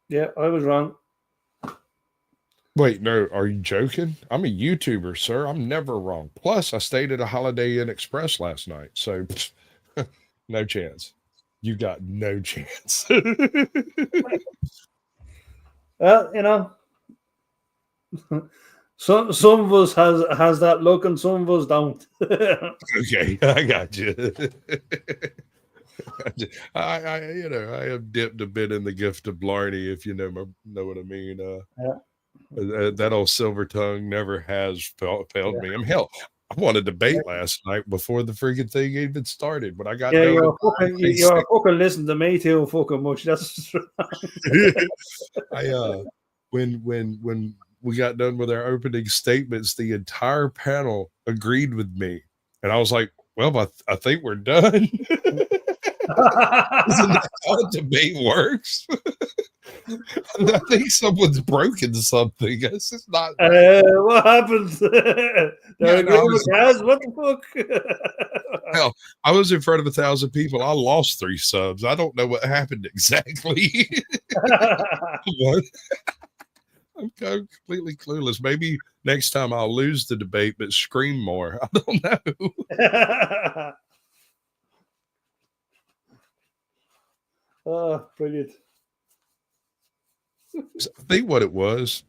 yeah, I was wrong. Wait, no, are you joking? I'm a YouTuber, sir. I'm never wrong. Plus, I stayed at a Holiday Inn Express last night, so no chance. You got no chance. Well, you know, some of us has that look, and some of us don't. Okay, I got you. I have dipped a bit in the gift of Blarney, if you know what I mean. That old silver tongue never has failed me. I mean, hell, I won a debate last night before the freaking thing even started. When I got Yeah, done with you're fucking listening to me too fucking much. That's I when we got done with our opening statements, the entire panel agreed with me, and I was like, "Well, I think we're done." Isn't that how a debate works? I think someone's broken something. This is not right. what happens? They're agreeing with Kaz. What the fuck? Hell, I was in front of 1,000 people. I lost 3 subs. I don't know what happened exactly. What? I'm completely clueless. Maybe next time I'll lose the debate, but scream more. I don't know. Oh, brilliant. I think what it was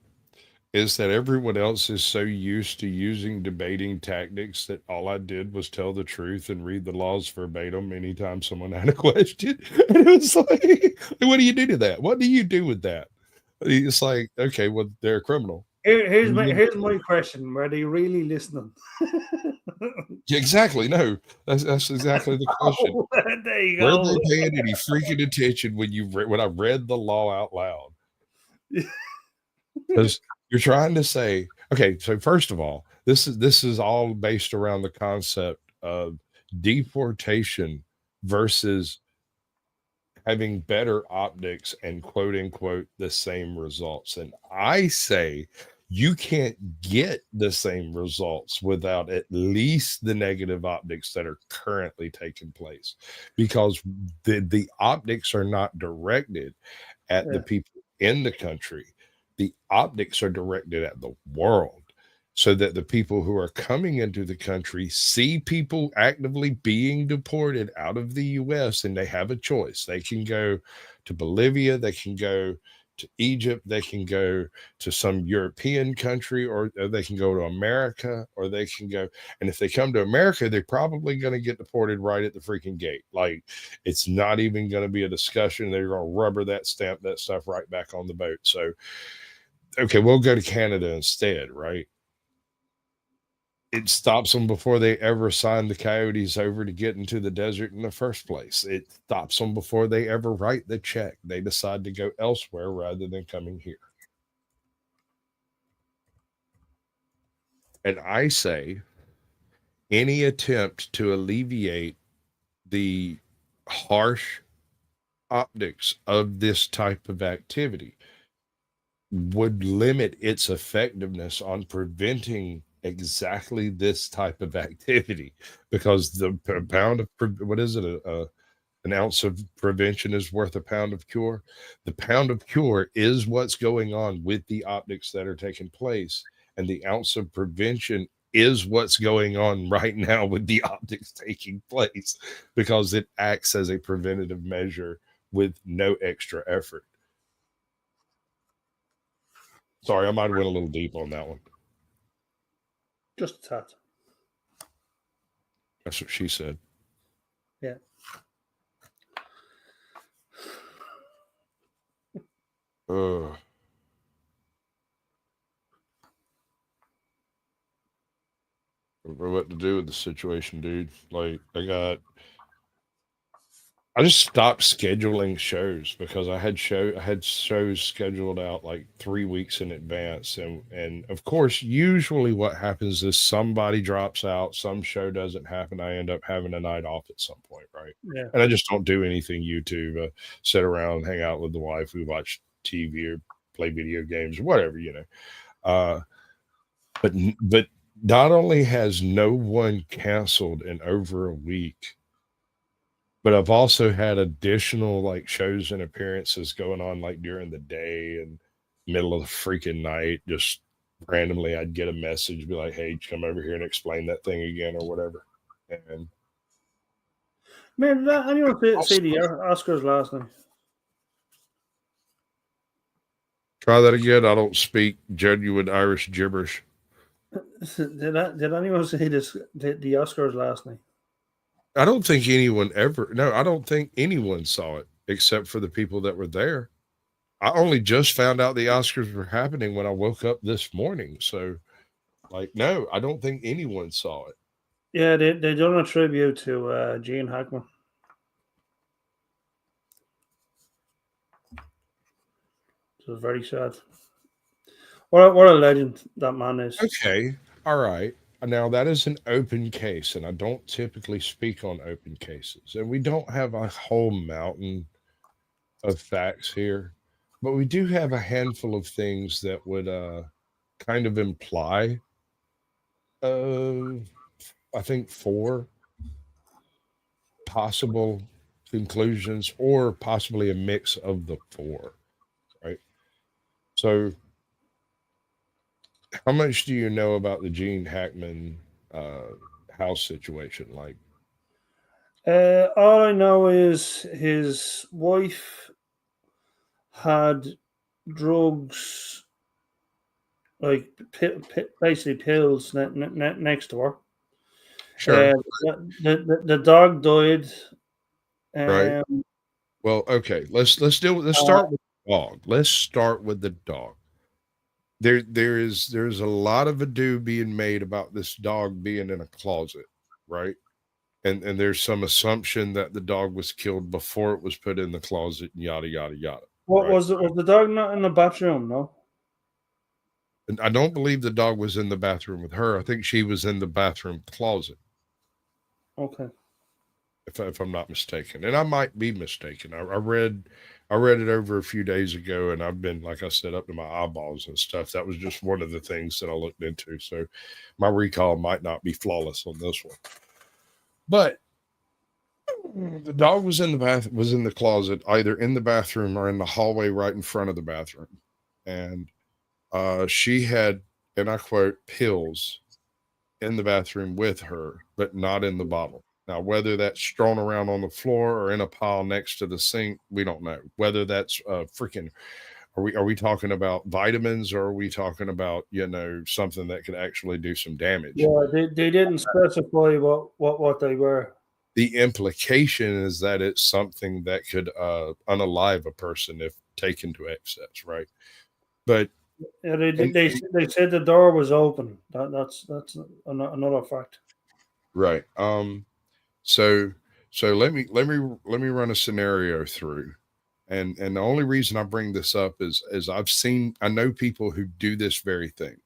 is that everyone else is so used to using debating tactics that all I did was tell the truth and read the laws verbatim anytime someone had a question. And it was like, what do you do to that? What do you do with that? It's like, okay, well, they're a criminal. Here's my question. Were they really listening? Yeah, exactly. No, that's exactly the question. There you Were go. they paying any freaking attention when I read the law out loud? Because you're trying to say, okay, so first of all, this is all based around the concept of deportation versus having better optics and quote unquote the same results. And I say you can't get the same results without at least the negative optics that are currently taking place, because the optics are not directed at the people in the country. The optics are directed at the world, so that the people who are coming into the country see people actively being deported out of the US, and they have a choice. They can go to Bolivia, they can go to Egypt, they can go to some European country, or they can go to America, or they can go. And if they come to America, they're probably going to get deported right at the freaking gate. Like, it's not even going to be a discussion. They're going to rubber that stamp that stuff right back on the boat. So, okay, we'll go to Canada instead, right? It stops them before they ever sign the coyotes over to get into the desert in the first place. It stops them before they ever write the check. They decide to go elsewhere rather than coming here. And I say any attempt to alleviate the harsh optics of this type of activity would limit its effectiveness on preventing exactly this type of activity, because the pound of what is it, an ounce of prevention is worth a pound of cure. The pound of cure is what's going on with the optics that are taking place, and the ounce of prevention is what's going on right now with the optics taking place, because it acts as a preventative measure with no extra effort. Sorry, I might have went a little deep on that one. Just a tad. That's what she said. Yeah. Ugh. What to do with the situation, dude? Like, I just stopped scheduling shows because I had shows scheduled out like 3 weeks in advance, and of course, usually what happens is somebody drops out, some show doesn't happen, I end up having a night off at some point, right? Yeah. And I just don't do anything YouTube. Sit around, hang out with the wife, we watch TV or play video games or whatever, you know. But not only has no one canceled in over a week, but I've also had additional like shows and appearances going on like during the day and middle of the freaking night. Just randomly, I'd get a message, be like, "Hey, come over here and explain that thing again," or whatever. And man, did anyone see the Oscars last night? Try that again. I don't speak genuine Irish gibberish. Did anyone see the Oscars last night? I don't think anyone ever. No, I don't think anyone saw it except for the people that were there. I only just found out the Oscars were happening when I woke up this morning. So Like, no, I don't think anyone saw it. Yeah, they done a tribute to Gene Hackman. It was very sad. What a legend that man is. Okay. All right. Now, that is an open case, and I don't typically speak on open cases. And we don't have a whole mountain of facts here, but we do have a handful of things that would kind of imply, uh, I think, four possible conclusions or possibly a mix of the four, right? So, how much do you know about the Gene Hackman house situation? Like, All I know is his wife had drugs, like basically pills, next to her. sure, The dog died. right? Um, Well, okay. Let's uh, start with the dog. Let's start with the dog. There's a lot of ado being made about this dog being in a closet, right? And there's some assumption that the dog was killed before it was put in the closet and yada yada yada, what right? was the dog not in the bathroom? No. And I don't believe the dog was in the bathroom with her. I think she was in the bathroom closet, Okay. if I'm not mistaken. And I might be mistaken. I read it over a few days ago, and I've been, like I said, up to my eyeballs and stuff. That was just one of the things that I looked into. So my recall might not be flawless on this one. But the dog was in the closet, either in the bathroom or in the hallway right in front of the bathroom. And she had, and I quote, pills in the bathroom with her, but not in the bottle. Now, whether that's strewn around on the floor or in a pile next to the sink, we don't know. Whether that's freaking, are we talking about vitamins, or are we talking about, something that could actually do some damage? Yeah, they didn't specify what they were. The implication is that it's something that could unalive a person if taken to excess, right? But Yeah, and, they said the door was open. That's another fact. right. So let me run a scenario through. And the only reason I bring this up is I know people who do this very thing.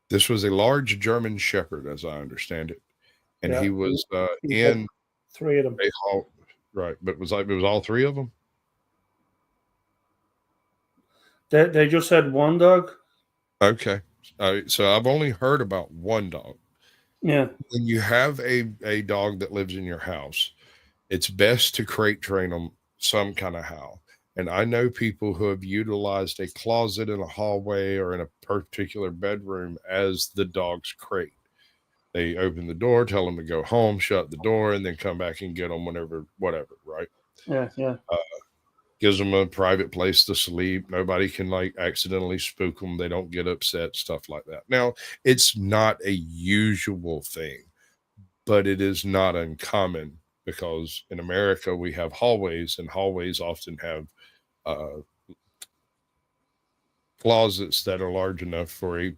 This was a large German Shepherd, as I understand it, and Yeah, he was he had in three of them. a hall, right? But it was all three of them. They just had one dog. Okay, so I've only heard about one dog. Yeah, When you have a dog that lives in your house, it's best to crate train them some kind of how. And I know people who have utilized a closet in a hallway or in a particular bedroom as the dog's crate. They open the door, tell them to go home, shut the door, and then come back and get them whenever, whatever, right? yeah. Gives them a private place to sleep. Nobody can like accidentally spook them. They don't get upset, stuff like that. Now, it's not a usual thing, but it is not uncommon because in America we have hallways, and hallways often have uh, closets that are large enough for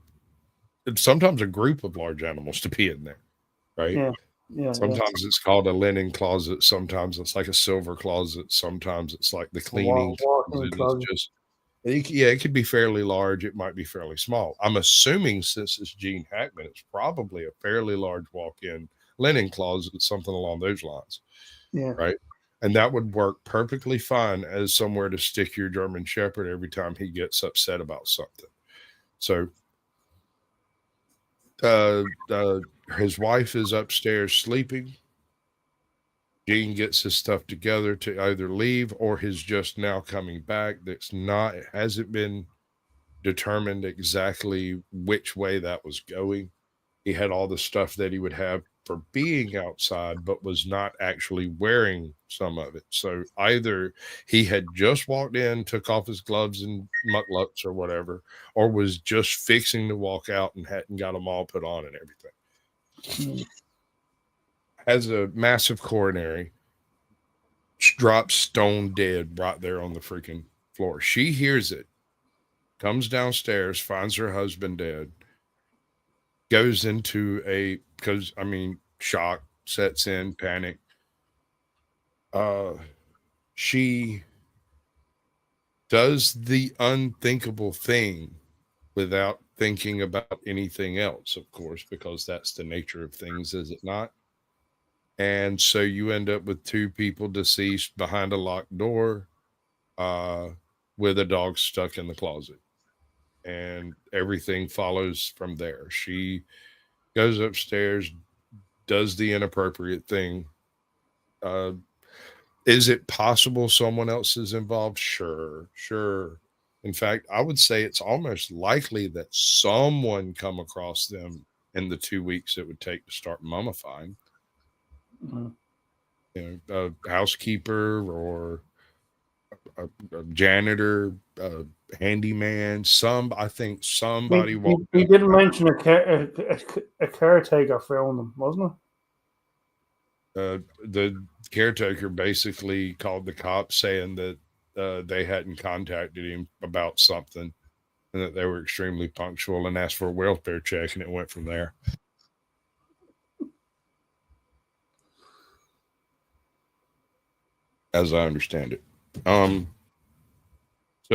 sometimes a group of large animals to be in there, right? Yeah. Sometimes it's called a linen closet. Sometimes it's like a silver closet. Sometimes it's like the cleaning Walking closet. It's closet. just, it could be fairly large. It might be fairly small. I'm assuming since it's Gene Hackman, it's probably a fairly large walk-in linen closet, something along those lines, Yeah. right? And that would work perfectly fine as somewhere to stick your German Shepherd every time he gets upset about something. So, his wife is upstairs sleeping. Gene gets his stuff together to either leave or he's just now coming back. It hasn't been determined exactly which way that was going. He had all the stuff that he would have for being outside, but was not actually wearing some of it. So either he had just walked in, took off his gloves and mucklucks or whatever, or was just fixing to walk out and hadn't got them all put on and everything. Has a massive coronary, drops stone dead right there on the freaking floor. She hears it, comes downstairs, finds her husband dead, goes into because I mean, shock sets in, panic. She does the unthinkable thing without thinking about anything else, of course, because that's the nature of things, is it not? And so you end up with two people deceased behind a locked door, uh, with a dog stuck in the closet. And everything follows from there. She goes upstairs, does the inappropriate thing. Uh, is it possible someone else is involved? Sure, sure. In fact, I would say it's almost likely that someone come across them in the 2 weeks it would take to start mummifying. Mhm. You know, a housekeeper or a janitor, a handyman. I think somebody walked He up. didn't mention a caretaker found them, wasn't The caretaker basically called the cops saying that they hadn't contacted him about something and that they were extremely punctual and asked for a welfare check, and it went from there. As I understand it. So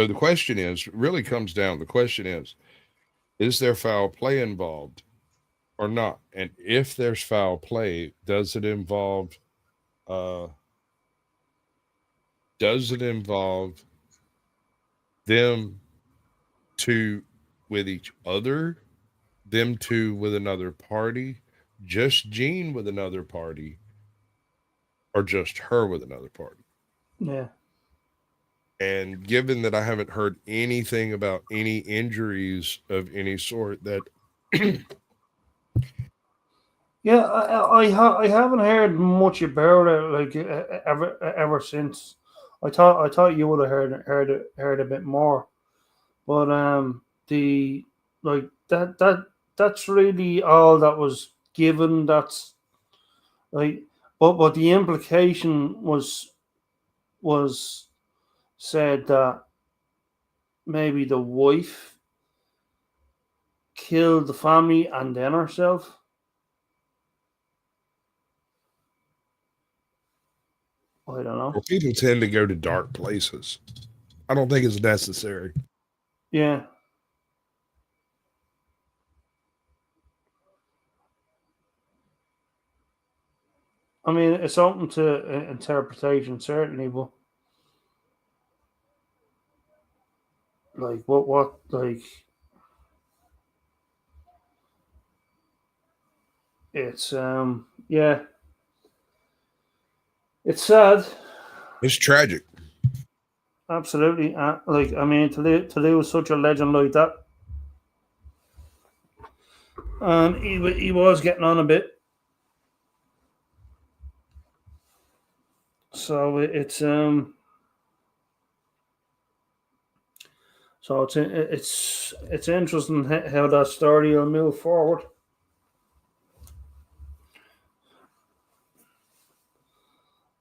the question is, really comes down, the question is there foul play involved or not? And if there's foul play, uh does it involve them two with each other, them two with another party, just Jean with another party, or just her with another party? he? Yeah. And given that I haven't heard anything about any injuries of any sort, that Yeah, I haven't heard much about it like ever since. I thought you would have heard a bit more, but the like that's really all that was given. That's like, but the implication was said that maybe the wife killed the family and then herself. I don't know. well, people tend to go to dark places. I don't think it's necessary. Yeah. I mean, it's open to interpretation, certainly, but like, like, it's, yeah, it's sad, It's tragic. absolutely. Like, I mean, to lose such a legend like that, and he was getting on a bit, so it's interesting how that story will move forward.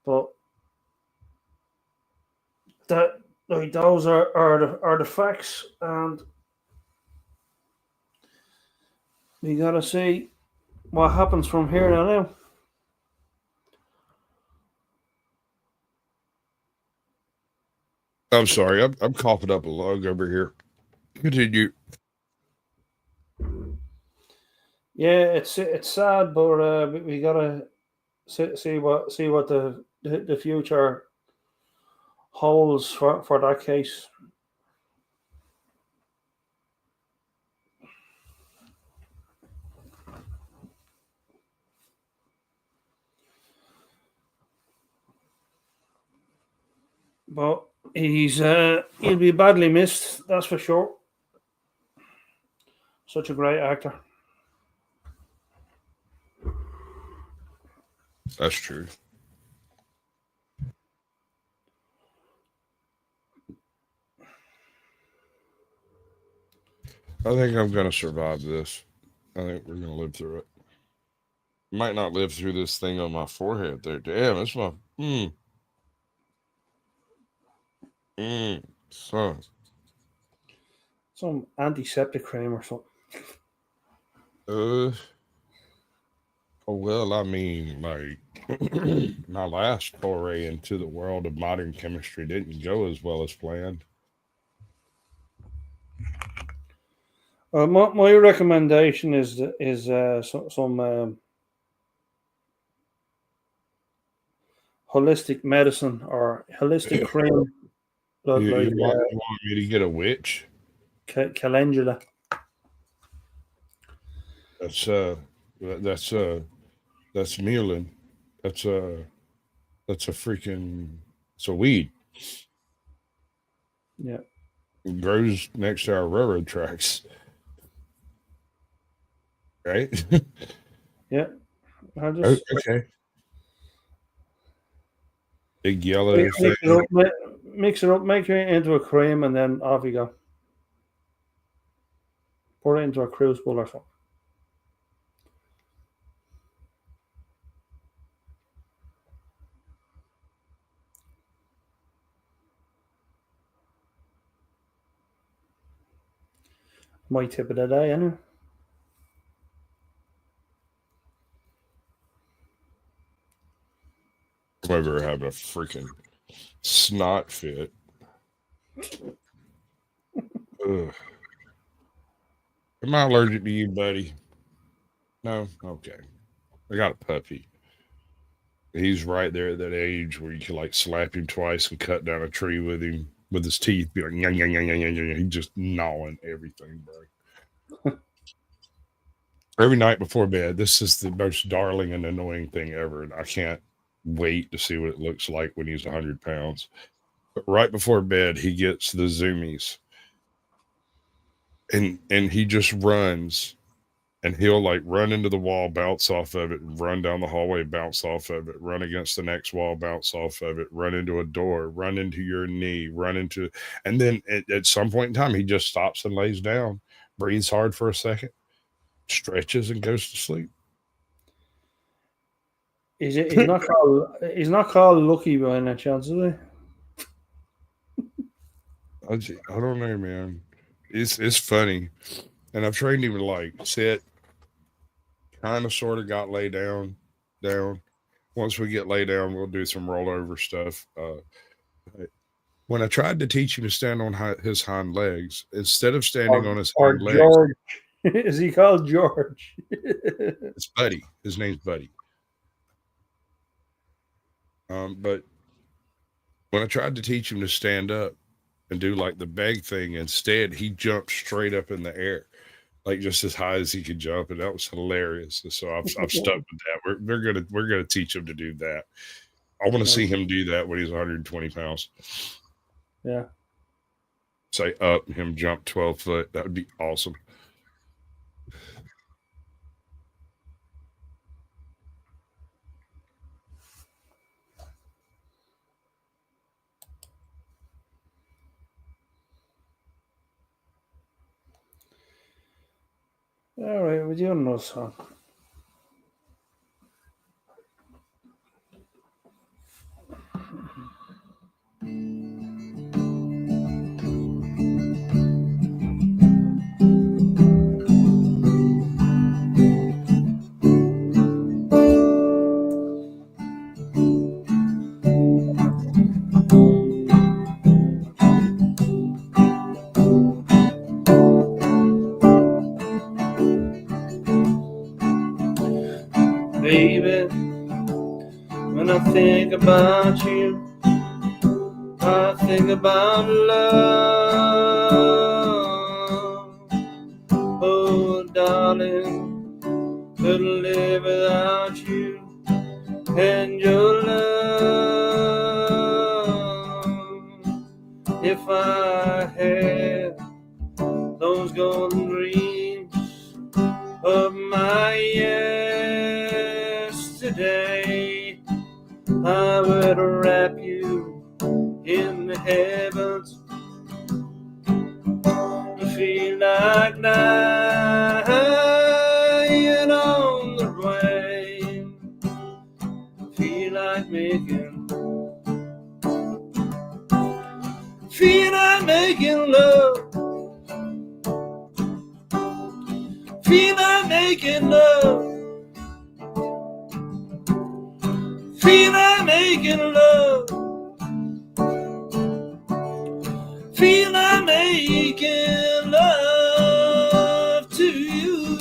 But that like those are the facts, and we gotta see what happens from here on out. I'm sorry. I'm coughing up a lung over here. Continue. Yeah, it's sad, but we gotta see what the future holds for that case. But he'll be badly missed, that's for sure. Such a great actor. That's true. I think I'm going to survive this. I think we're going to live through it. Might not live through this thing on my forehead there. Damn, it's my son. Some antiseptic cream or something. Well, I mean, like my last foray into the world of modern chemistry didn't go as well as planned. My recommendation is some holistic medicine or holistic cream, You, like you want me to get a witch? calendula. That's that's that's Mulin. That's that's a freaking it's a weed. Yeah, It grows next to our railroad tracks, right? yeah. I just Okay. Big yellow thing. mix it up, make it into a cream, and then off you go. Pour it into a crucible or something. My tip of the day, anyway. I'm over here having a freaking snot fit. Ugh. Am I allergic to you, buddy? No? Okay. I got a puppy. He's right there at that age where you can like slap him twice and cut down a tree with him with his teeth. Be like, yang, yang, yang, yang, yang, yang. He's just gnawing everything, bro. Every night before bed, this is the most darling and annoying thing ever. And I can't wait to see what it looks like when he's 100 pounds. But right before bed, he gets the zoomies. And he just runs. And he'll like run into the wall, bounce off of it, run down the hallway, bounce off of it, run against the next wall, bounce off of it, run into a door, run into your knee, and then at some point in time, he just stops and lays down, breathes hard for a second, stretches, and goes to sleep. He's not called Lucky by any chance, is he? I don't know, man. It's funny, and I've trained him to like sit. Kind of sort of got lay down. Once we get lay down, we'll do some rollover stuff. When I tried to teach him to stand on his hind legs, instead of standing on his hind legs, George. Is he called George? It's Buddy. His name's Buddy. But when I tried to teach him to stand up and do like the beg thing, instead he jumped straight up in the air. Like just as high as he could jump, and that was hilarious. So I've stuck with that. We're gonna teach him to do that. I want to see him do that when he's 120 pounds. Yeah. Say up, him jump 12 foot. That would be awesome. All right, we're doing another song. Baby, when I think about you, I think about love. Oh, darling, couldn't live without you and your love. If I had those golden dreams of my yesterday, I would wrap you in the heavens. You feel like lying on the way. Feel like making love. Feel like making making love. Feel like making love. Feel like making love to you.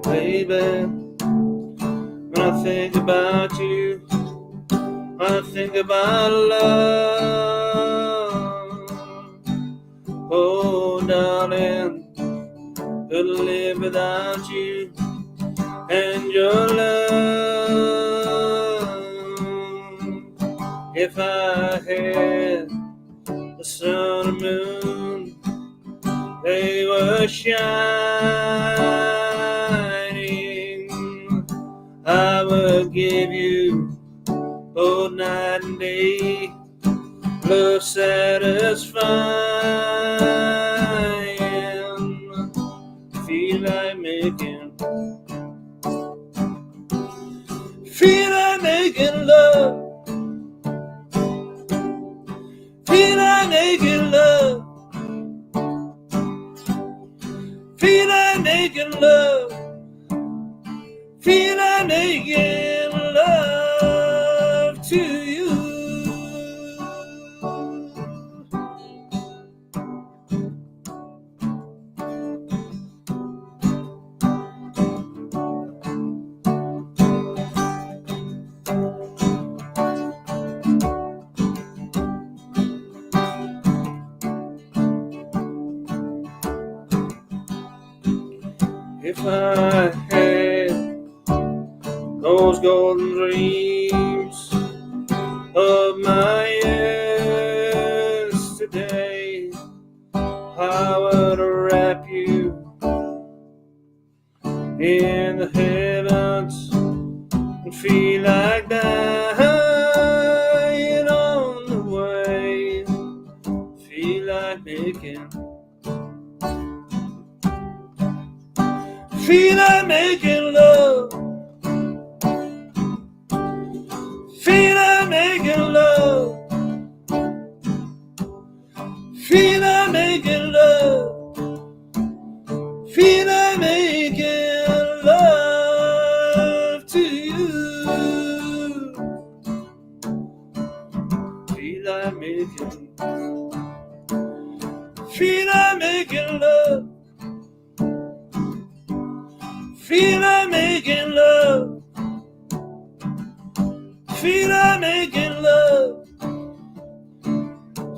Baby, when I think about you, when I think about love, oh darling, couldn't live without you and your love. If I had the sun and moon, they were shining, I would give you both night and day, love satisfying. Feel like making love. Feel like making love. Feel like making love. Feel like making love to you. If I had those golden dreams of my yesterday, I would wrap you in the heavens and feel like dying on the way. Feel like making love. Feel like making love. Feel like making love. Feel like making love to you. Feel like making love. Feel like making love. Feel like making love.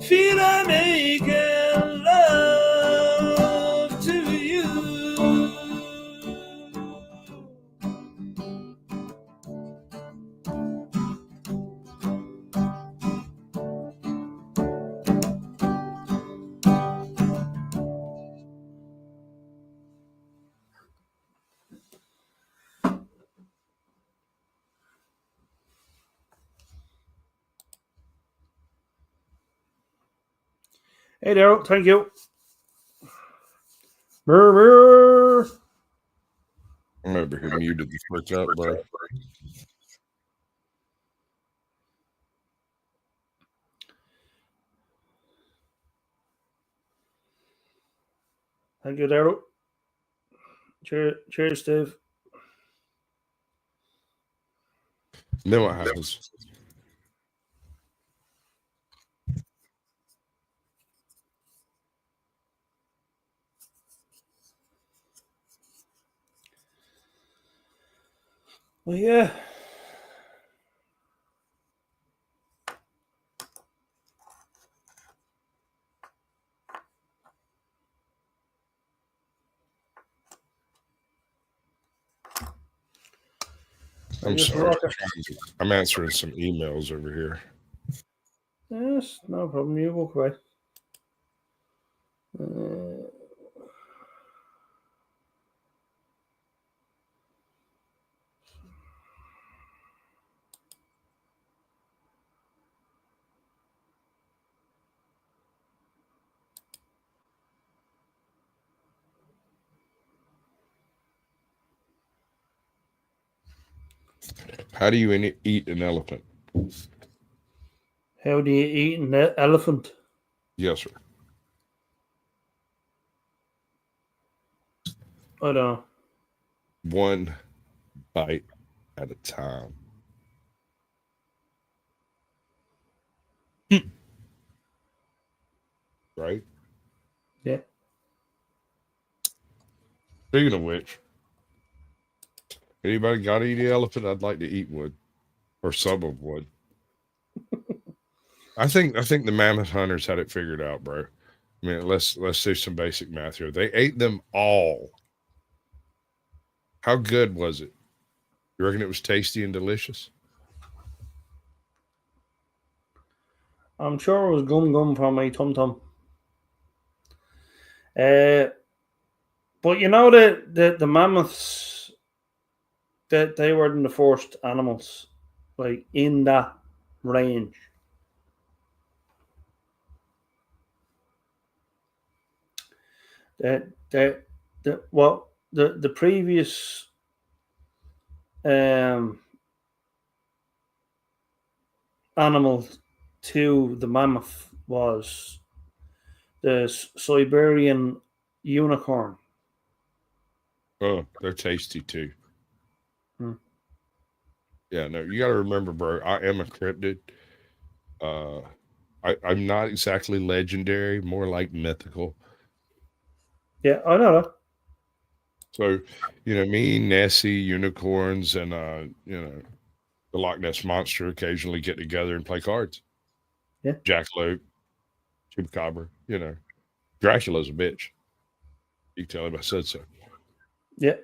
Feel like making love to you. Hey, Daryl, thank you. Brr, brr. I'm over here muted the frick up, bro. Thank you, Daryl. Cheers, Steve. And then what happens? Well, yeah. I'm Just sorry. rock it. I'm answering some emails over here. Yes, no problem. You walk away. How do you eat an elephant? How do you eat an elephant? Yes, sir. I don't know. One bite at a time. Right? Yeah. Speaking of which, anybody got to eat the elephant? I'd like to eat wood, or some of wood. I think the mammoth hunters had it figured out, bro. I mean, let's do some basic math here. They ate them all. How good was it? You reckon it was tasty and delicious? I'm sure it was gum from my tum tum. But you know the mammoths, that they were the first animals, like in that range. That the previous animal to the mammoth was the Siberian unicorn. Oh, they're tasty too. Hmm. Yeah, no, you got to remember, bro. I am a cryptid. I'm not exactly legendary, more like mythical. Yeah, I know that. So, me, Nessie, unicorns, and the Loch Ness monster occasionally get together and play cards. Yeah. Jackalope, Chupacabra, Dracula's a bitch. You can tell him I said so. Yeah.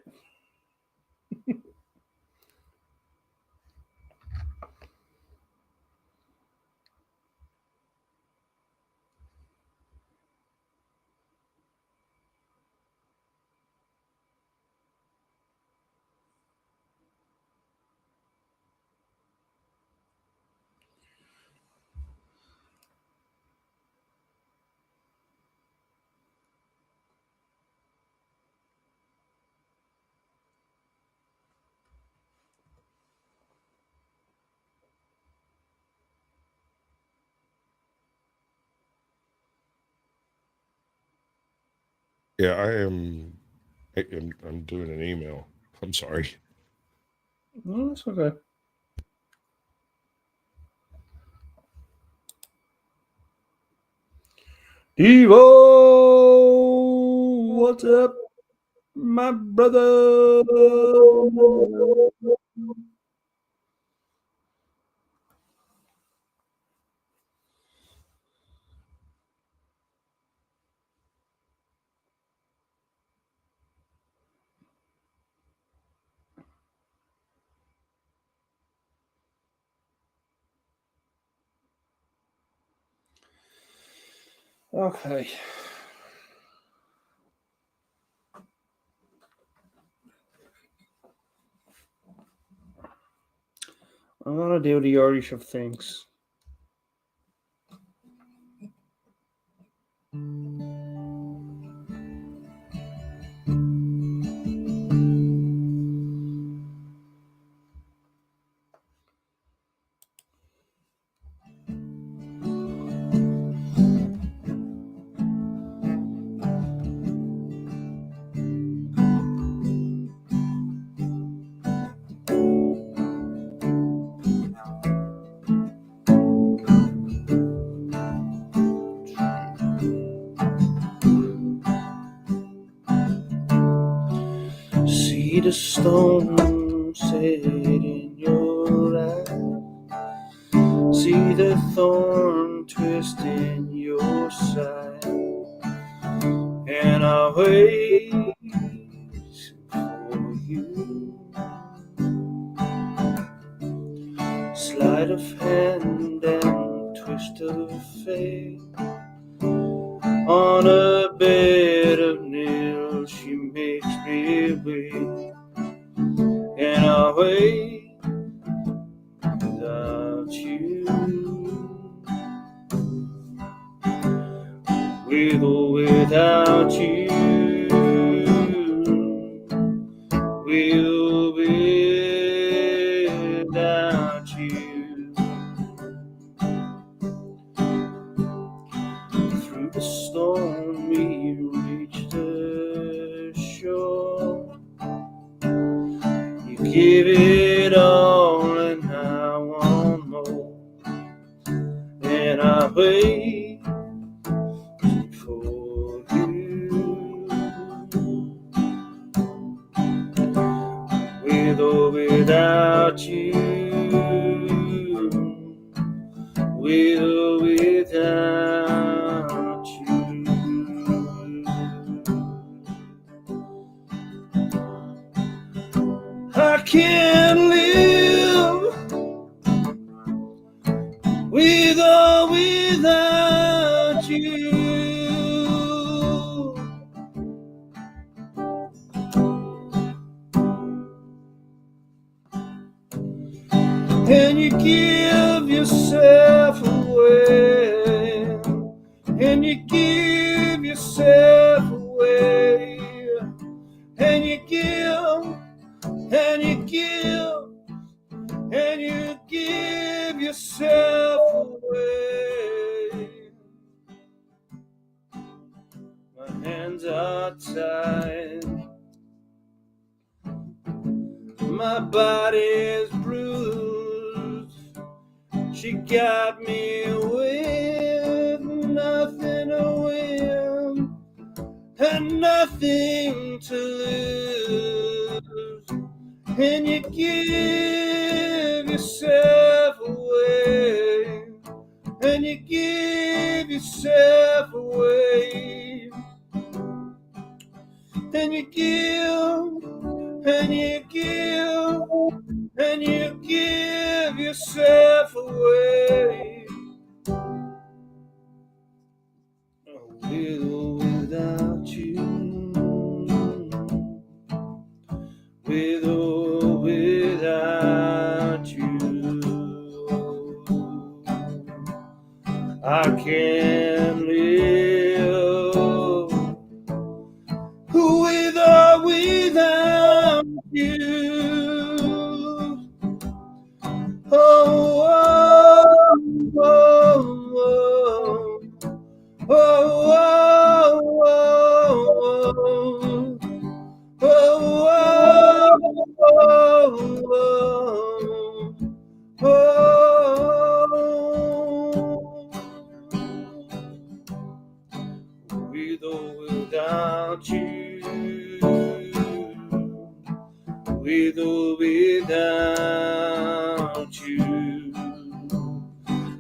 Yeah, I'm doing an email. I'm sorry. No, that's okay. Devo, what's up, my brother? Okay. I'm gonna do the Irish of things. See the stone set in your eye. See the thorn twist in your side. And I wait for you. Sleight of hand and twist of fate. On a bed of nails, she makes me wait. And I wait without you. With or without you, we'll be without you. Through the storm we reach the shore. give it all and I want more. And I wait for you. With or without you. With or without you. I can't live with or without you. And you give yourself away. And you give yourself away. And you give, and you give, and you give yourself away. My hands are tied. My body's bruised. She got me with nothing to win and nothing to lose. And you give yourself away. And you give yourself away. And you give, and you give, and you give yourself away. With or without you. With or without you. I can't live with or without you. Oh, oh, oh, oh, oh, oh, oh, with or without you. With or without you.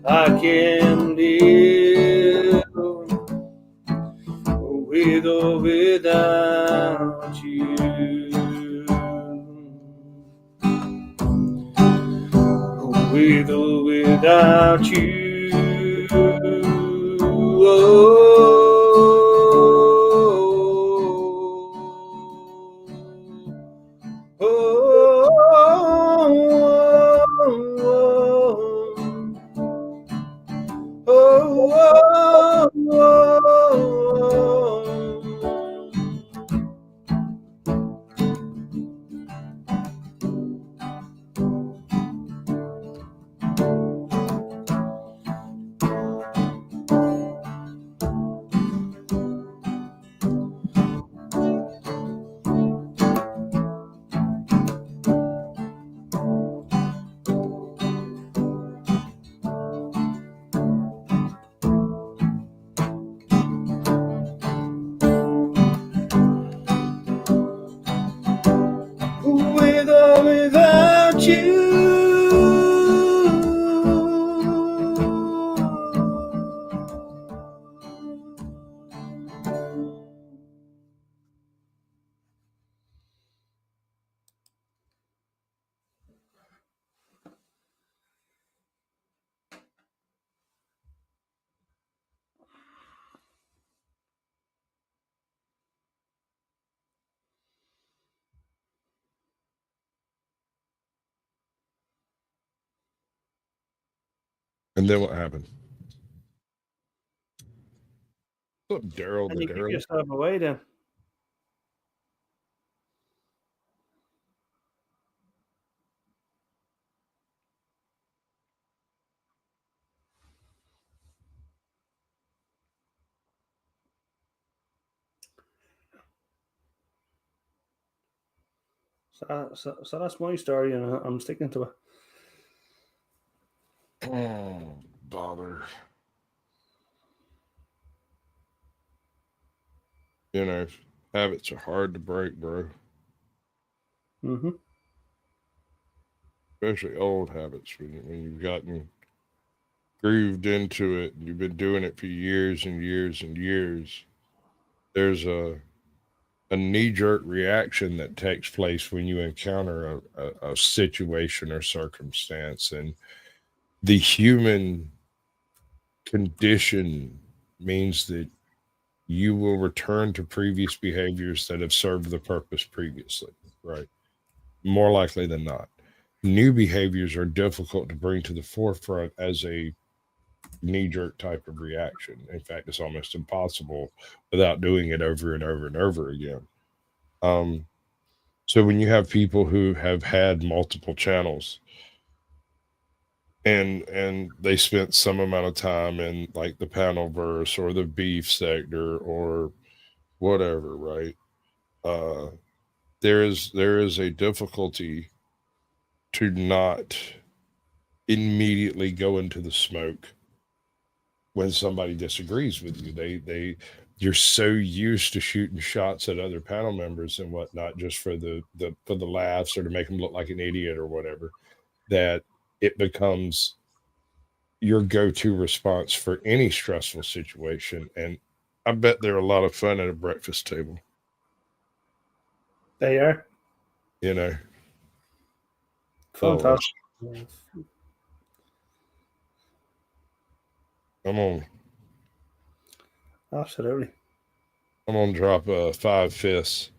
I can live with or without you. With or without you. With or without you. And then what happened? What's up, Daryl And the you give Daryl? yourself away then. So that's my story, and I'm sticking to it. Oh, bother. You know, habits are hard to break, bro. Mm-hmm. Especially old habits when you've gotten grooved into it and you've been doing it for years and years and years. There's a knee jerk reaction that takes place when you encounter a situation or circumstance. And the human condition means that you will return to previous behaviors that have served the purpose previously, right? More likely than not. New behaviors are difficult to bring to the forefront as a knee jerk type of reaction. In fact, it's almost impossible without doing it over and over and over again. Um, so when you have people who have had multiple channels and they spent some amount of time in like the panel verse or the beef sector or whatever, right? Uh, there is a difficulty to not immediately go into the smoke when somebody disagrees with you. You're so used to shooting shots at other panel members and whatnot just for the laughs or to make them look like an idiot or whatever, that it becomes your go-to response for any stressful situation. And I bet they're a lot of fun at a breakfast table. They are You know. fantastic. Absolutely. I'm gonna drop a 5 fists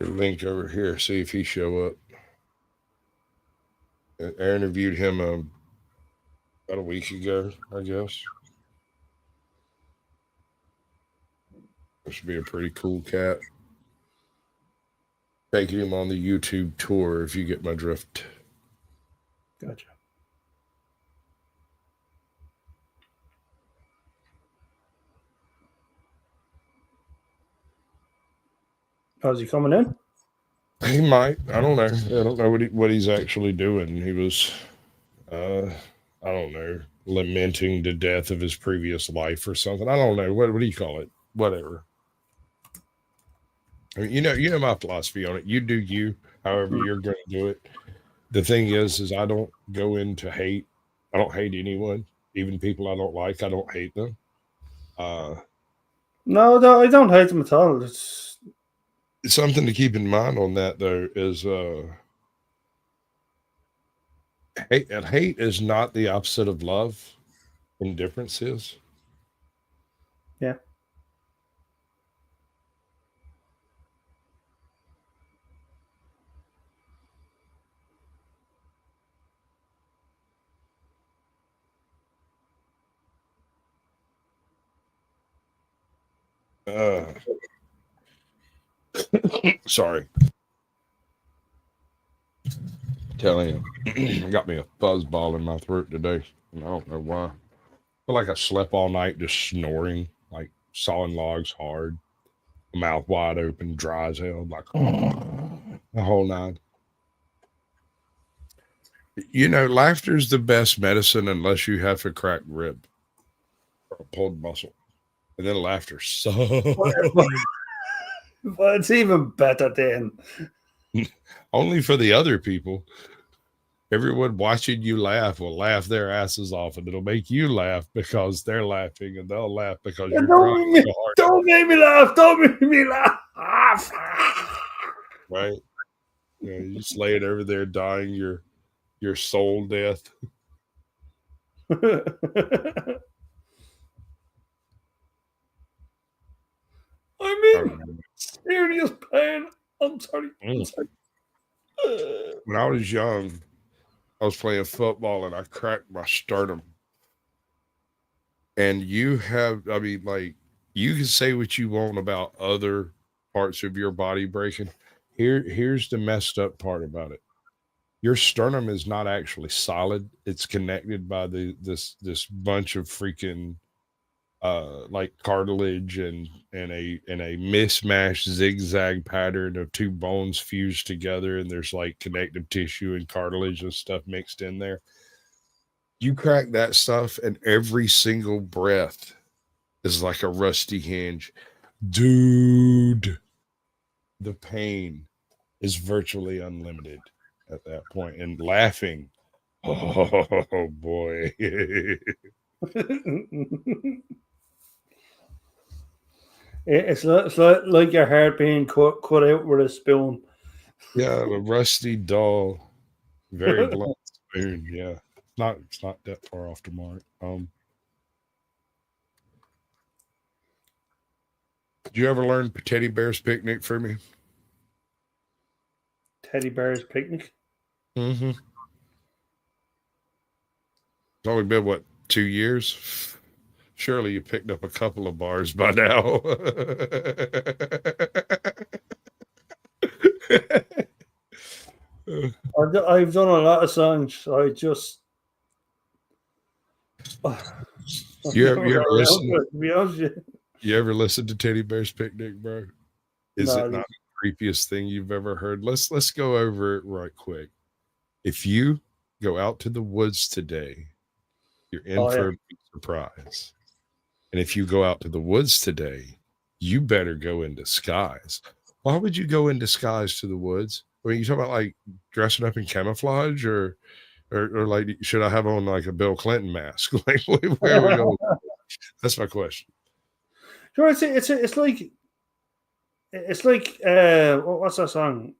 link over here, see if he show up. I interviewed him about a week ago, I guess. This should be a pretty cool cat. Taking him on the YouTube tour, if you get my drift. Gotcha. How's he coming in? He might. I don't know. I don't know what he's actually doing. He was, I don't know, lamenting the death of his previous life or something. I don't know. What do you call it? Whatever. I mean, you know my philosophy on it. You do you, however you're going to do it. The thing is I don't go into hate. I don't hate anyone, even people I don't like. I don't hate them. No, I don't hate them at all. It's something to keep in mind on that though is hate is not the opposite of love. Indifference is. Yeah. Sorry. Telling you, got me a fuzzball in my throat today. And I don't know why. I feel like I slept all night just snoring, like sawing logs hard, mouth wide open, dry as hell, like the whole nine. You know, laughter's the best medicine unless you have a cracked rib or a pulled muscle. And then laughter sucks. But it's even better then. Only for the other people. Everyone watching you laugh will laugh their asses off, and it'll make you laugh because they're laughing, and they'll laugh because you're trying so hard. Don't make me laugh. Don't make me laugh. Right? You know, you just lay it over there dying your soul death. I'm in serious pain. I'm sorry. When I was young, I was playing football and I cracked my sternum. And you can say what you want about other parts of your body breaking. Here's the messed up part about it. Your sternum is not actually solid. It's connected by this bunch of freaking like cartilage and a mismatched zigzag pattern of two bones fused together, and there's like connective tissue and cartilage and stuff mixed in there. You crack that stuff, and every single breath is like a rusty hinge. Dude, the pain is virtually unlimited at that point, and laughing. Oh boy. It's like your heart being cut out with a spoon. Yeah, a rusty, dull, very blunt spoon. Yeah, it's not that far off the mark. Did you ever learn Teddy Bear's Picnic for me? Teddy Bear's Picnic. Mm-hmm. It's only been what, 2 years? Surely you picked up a couple of bars by now. I've done a lot of songs. I just you ever listen? To be honest with you. You ever listen to Teddy Bear's Picnic, bro? Is No, it not the creepiest thing you've ever heard? Let's go over it right quick. If you go out to the woods today, you're in for a big surprise. And if you go out to the woods today, you better go in disguise. Why would you go in disguise to the woods? I mean, you talking about like dressing up in camouflage, or like, should I have on like a Bill Clinton mask? Like, where are we going? That's my question. Sure, it's like what's that song?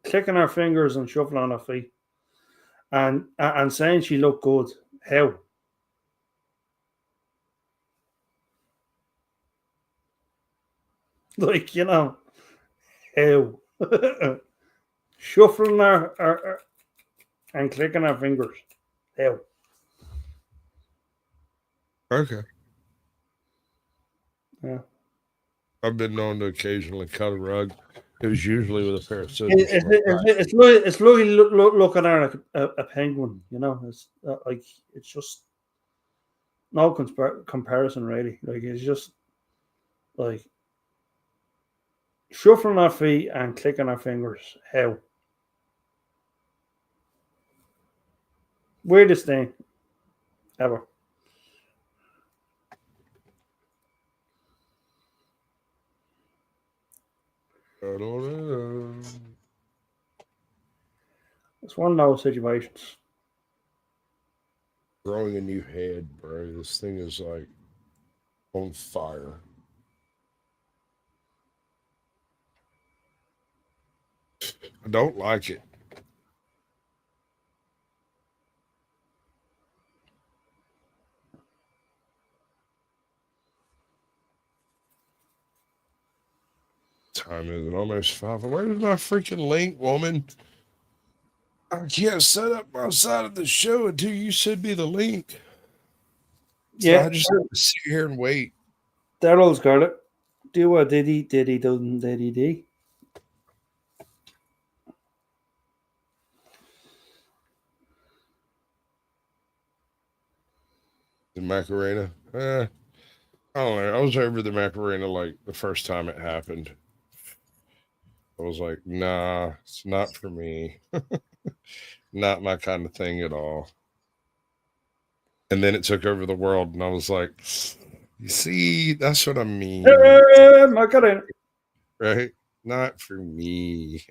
Clicking our fingers and shuffling our feet, and saying she looked good. How? Like, you know, how? Shuffling our and clicking our fingers. How? Okay. Yeah. I've been known to occasionally cut a rug. It was usually with a pair of scissors. It's like looking at a penguin, you know. It's like, it's just no comparison, really. Like, it's just like shuffling our feet and clicking our fingers. How? Weirdest thing ever. I don't know. It's one of those situations. Growing a new head, bro. This thing is like on fire. I don't like it. Time is it? Almost 5. Where's my freaking link, woman? I can't set up my side of the show until you send me the link. So Yeah, I just have to sit here and wait. Daryl's got it. Do a diddy doesn't diddy dee. The Macarena. I don't know. I was over the Macarena like the first time it happened. I was like, nah, it's not for me. Not my kind of thing at all. And then it took over the world, and I was like, you see, that's what I mean. Macarena. Right? Not for me.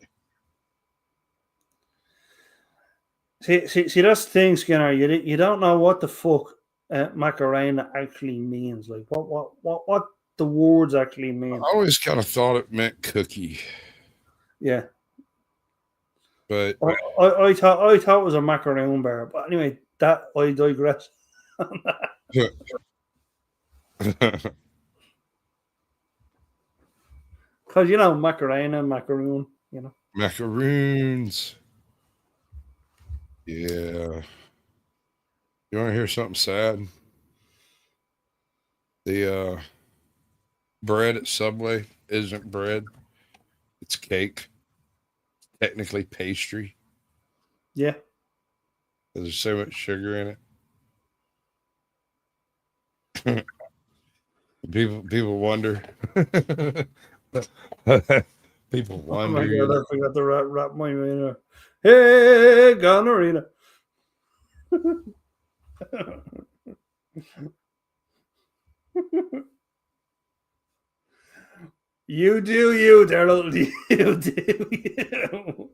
See, that's the thing, Skinner. You don't know what the fuck Macarena actually means. Like, what the words actually mean. I always kind of thought it meant cookie. Yeah. But I thought it was a macaroon bar. But anyway, that I digress. Because, you know, Macarena, macaroon, you know. Macaroons. Yeah. You want to hear something sad? The bread at Subway isn't bread. It's cake. It's technically pastry. Yeah. There's so much sugar in it. People wonder. People Oh my wonder. You god, know. I forgot to wrap my man. Hey, gonorrhea. You do you, Daryl. You do you.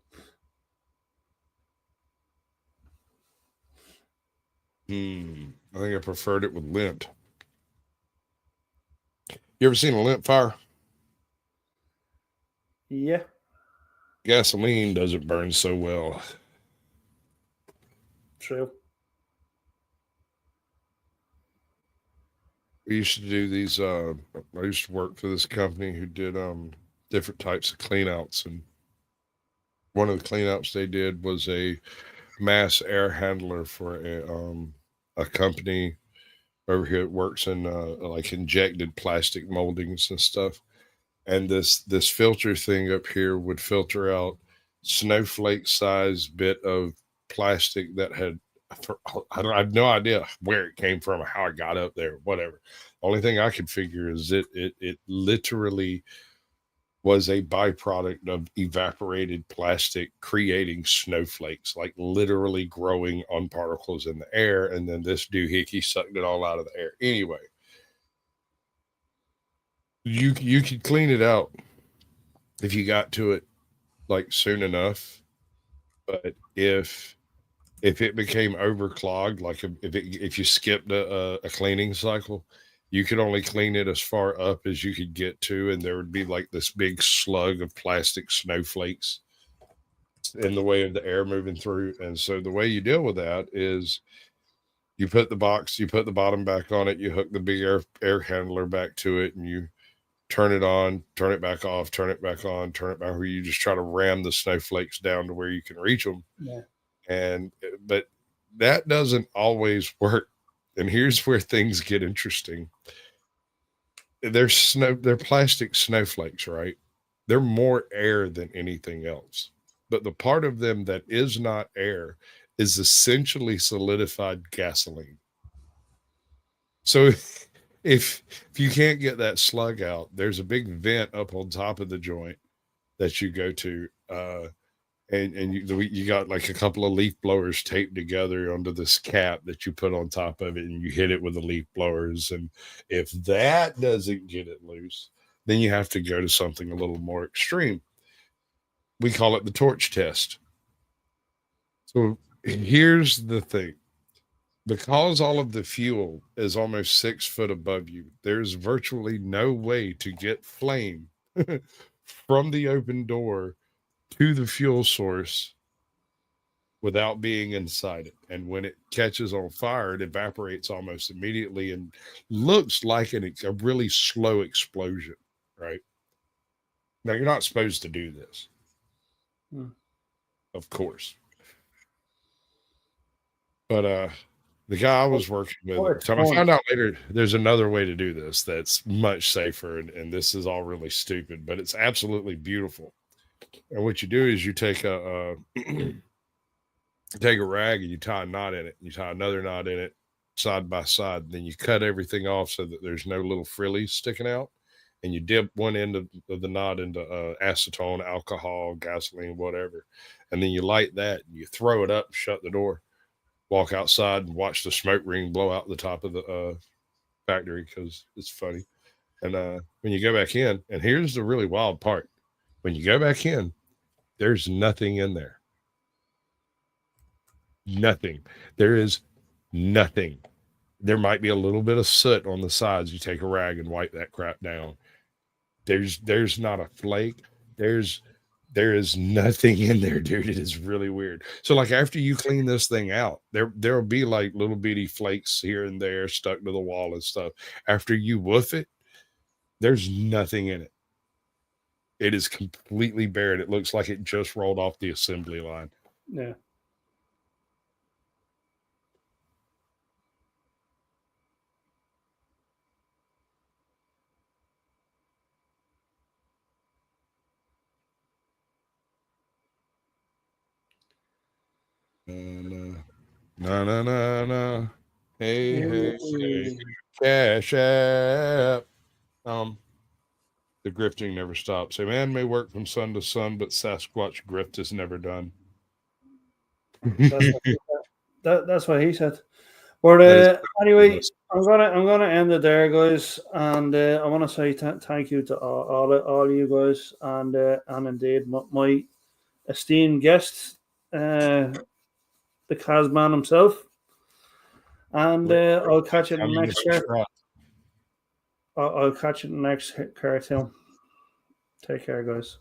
I think I preferred it with lint. You ever seen a lint fire? Yeah, Gasoline doesn't burn so well. true. We used to do these. I used to work for this company who did different types of cleanouts, and one of the cleanouts they did was a mass air handler for a company over here that works in like injected plastic moldings and stuff. And this filter thing up here would filter out snowflake size bit of plastic that had I have no idea where it came from or how it got up there, whatever. Only thing I could figure is it literally was a byproduct of evaporated plastic creating snowflakes, like literally growing on particles in the air. And then this doohickey sucked it all out of the air. Anyway, you could clean it out if you got to it like soon enough. But if it became overclogged, like if you skipped a cleaning cycle, you could only clean it as far up as you could get to, and there would be like this big slug of plastic snowflakes in the way of the air moving through. And so the way you deal with that is you put the box, you put the bottom back on it, you hook the big air handler back to it, and you turn it on, turn it back off, turn it back on, turn it back. Where you just try to ram the snowflakes down to where you can reach them. Yeah. And but that doesn't always work. And here's where things get interesting. They're plastic snowflakes, right? They're more air than anything else. But the part of them that is not air is essentially solidified gasoline. So if you can't get that slug out, there's a big vent up on top of the joint that you go to, and you got like a couple of leaf blowers taped together onto this cap that you put on top of it, and you hit it with the leaf blowers. And if that doesn't get it loose, then you have to go to something a little more extreme. We call it the torch test. So here's the thing. Because all of the fuel is almost 6 foot above you, there's virtually no way to get flame from the open door to the fuel source without being inside it. And when it catches on fire, it evaporates almost immediately and looks like a really slow explosion, right? Now, you're not supposed to do this, of course. But the guy I was working with, so I found out later there's another way to do this that's much safer, and this is all really stupid, but it's absolutely beautiful. And what you do is you take a take a rag and you tie a knot in it, and you tie another knot in it side by side. Then you cut everything off so that there's no little frillies sticking out, and you dip one end of the knot into acetone, alcohol, gasoline, whatever, and then you light that and you throw it up, shut the door, walk outside and watch the smoke ring blow out the top of the factory because it's funny. And when you go back in, and here's the really wild part: when you go back in, there's nothing in there. Nothing. There is nothing. There might be a little bit of soot on the sides. You take a rag and wipe that crap down. There's not a flake. There is nothing in there, dude. It is really weird. So like after you clean this thing out, there'll be like little bitty flakes here and there stuck to the wall and stuff. After you woof it, there's nothing in it. It is completely bare, and it looks like it just rolled off the assembly line. Yeah. No. Hey, hey, Cash App. The grifting never stops. A man may work from sun to sun, but Sasquatch grift is never done. That's what he said. That's what he said. But That is anyway, yes. I'm gonna end it there, guys, and I want to say thank you to all you guys, and indeed my esteemed guest, the Kazman himself, and I'll catch you in the next cartoon. I'll catch you in the next cartoon. Take care, guys.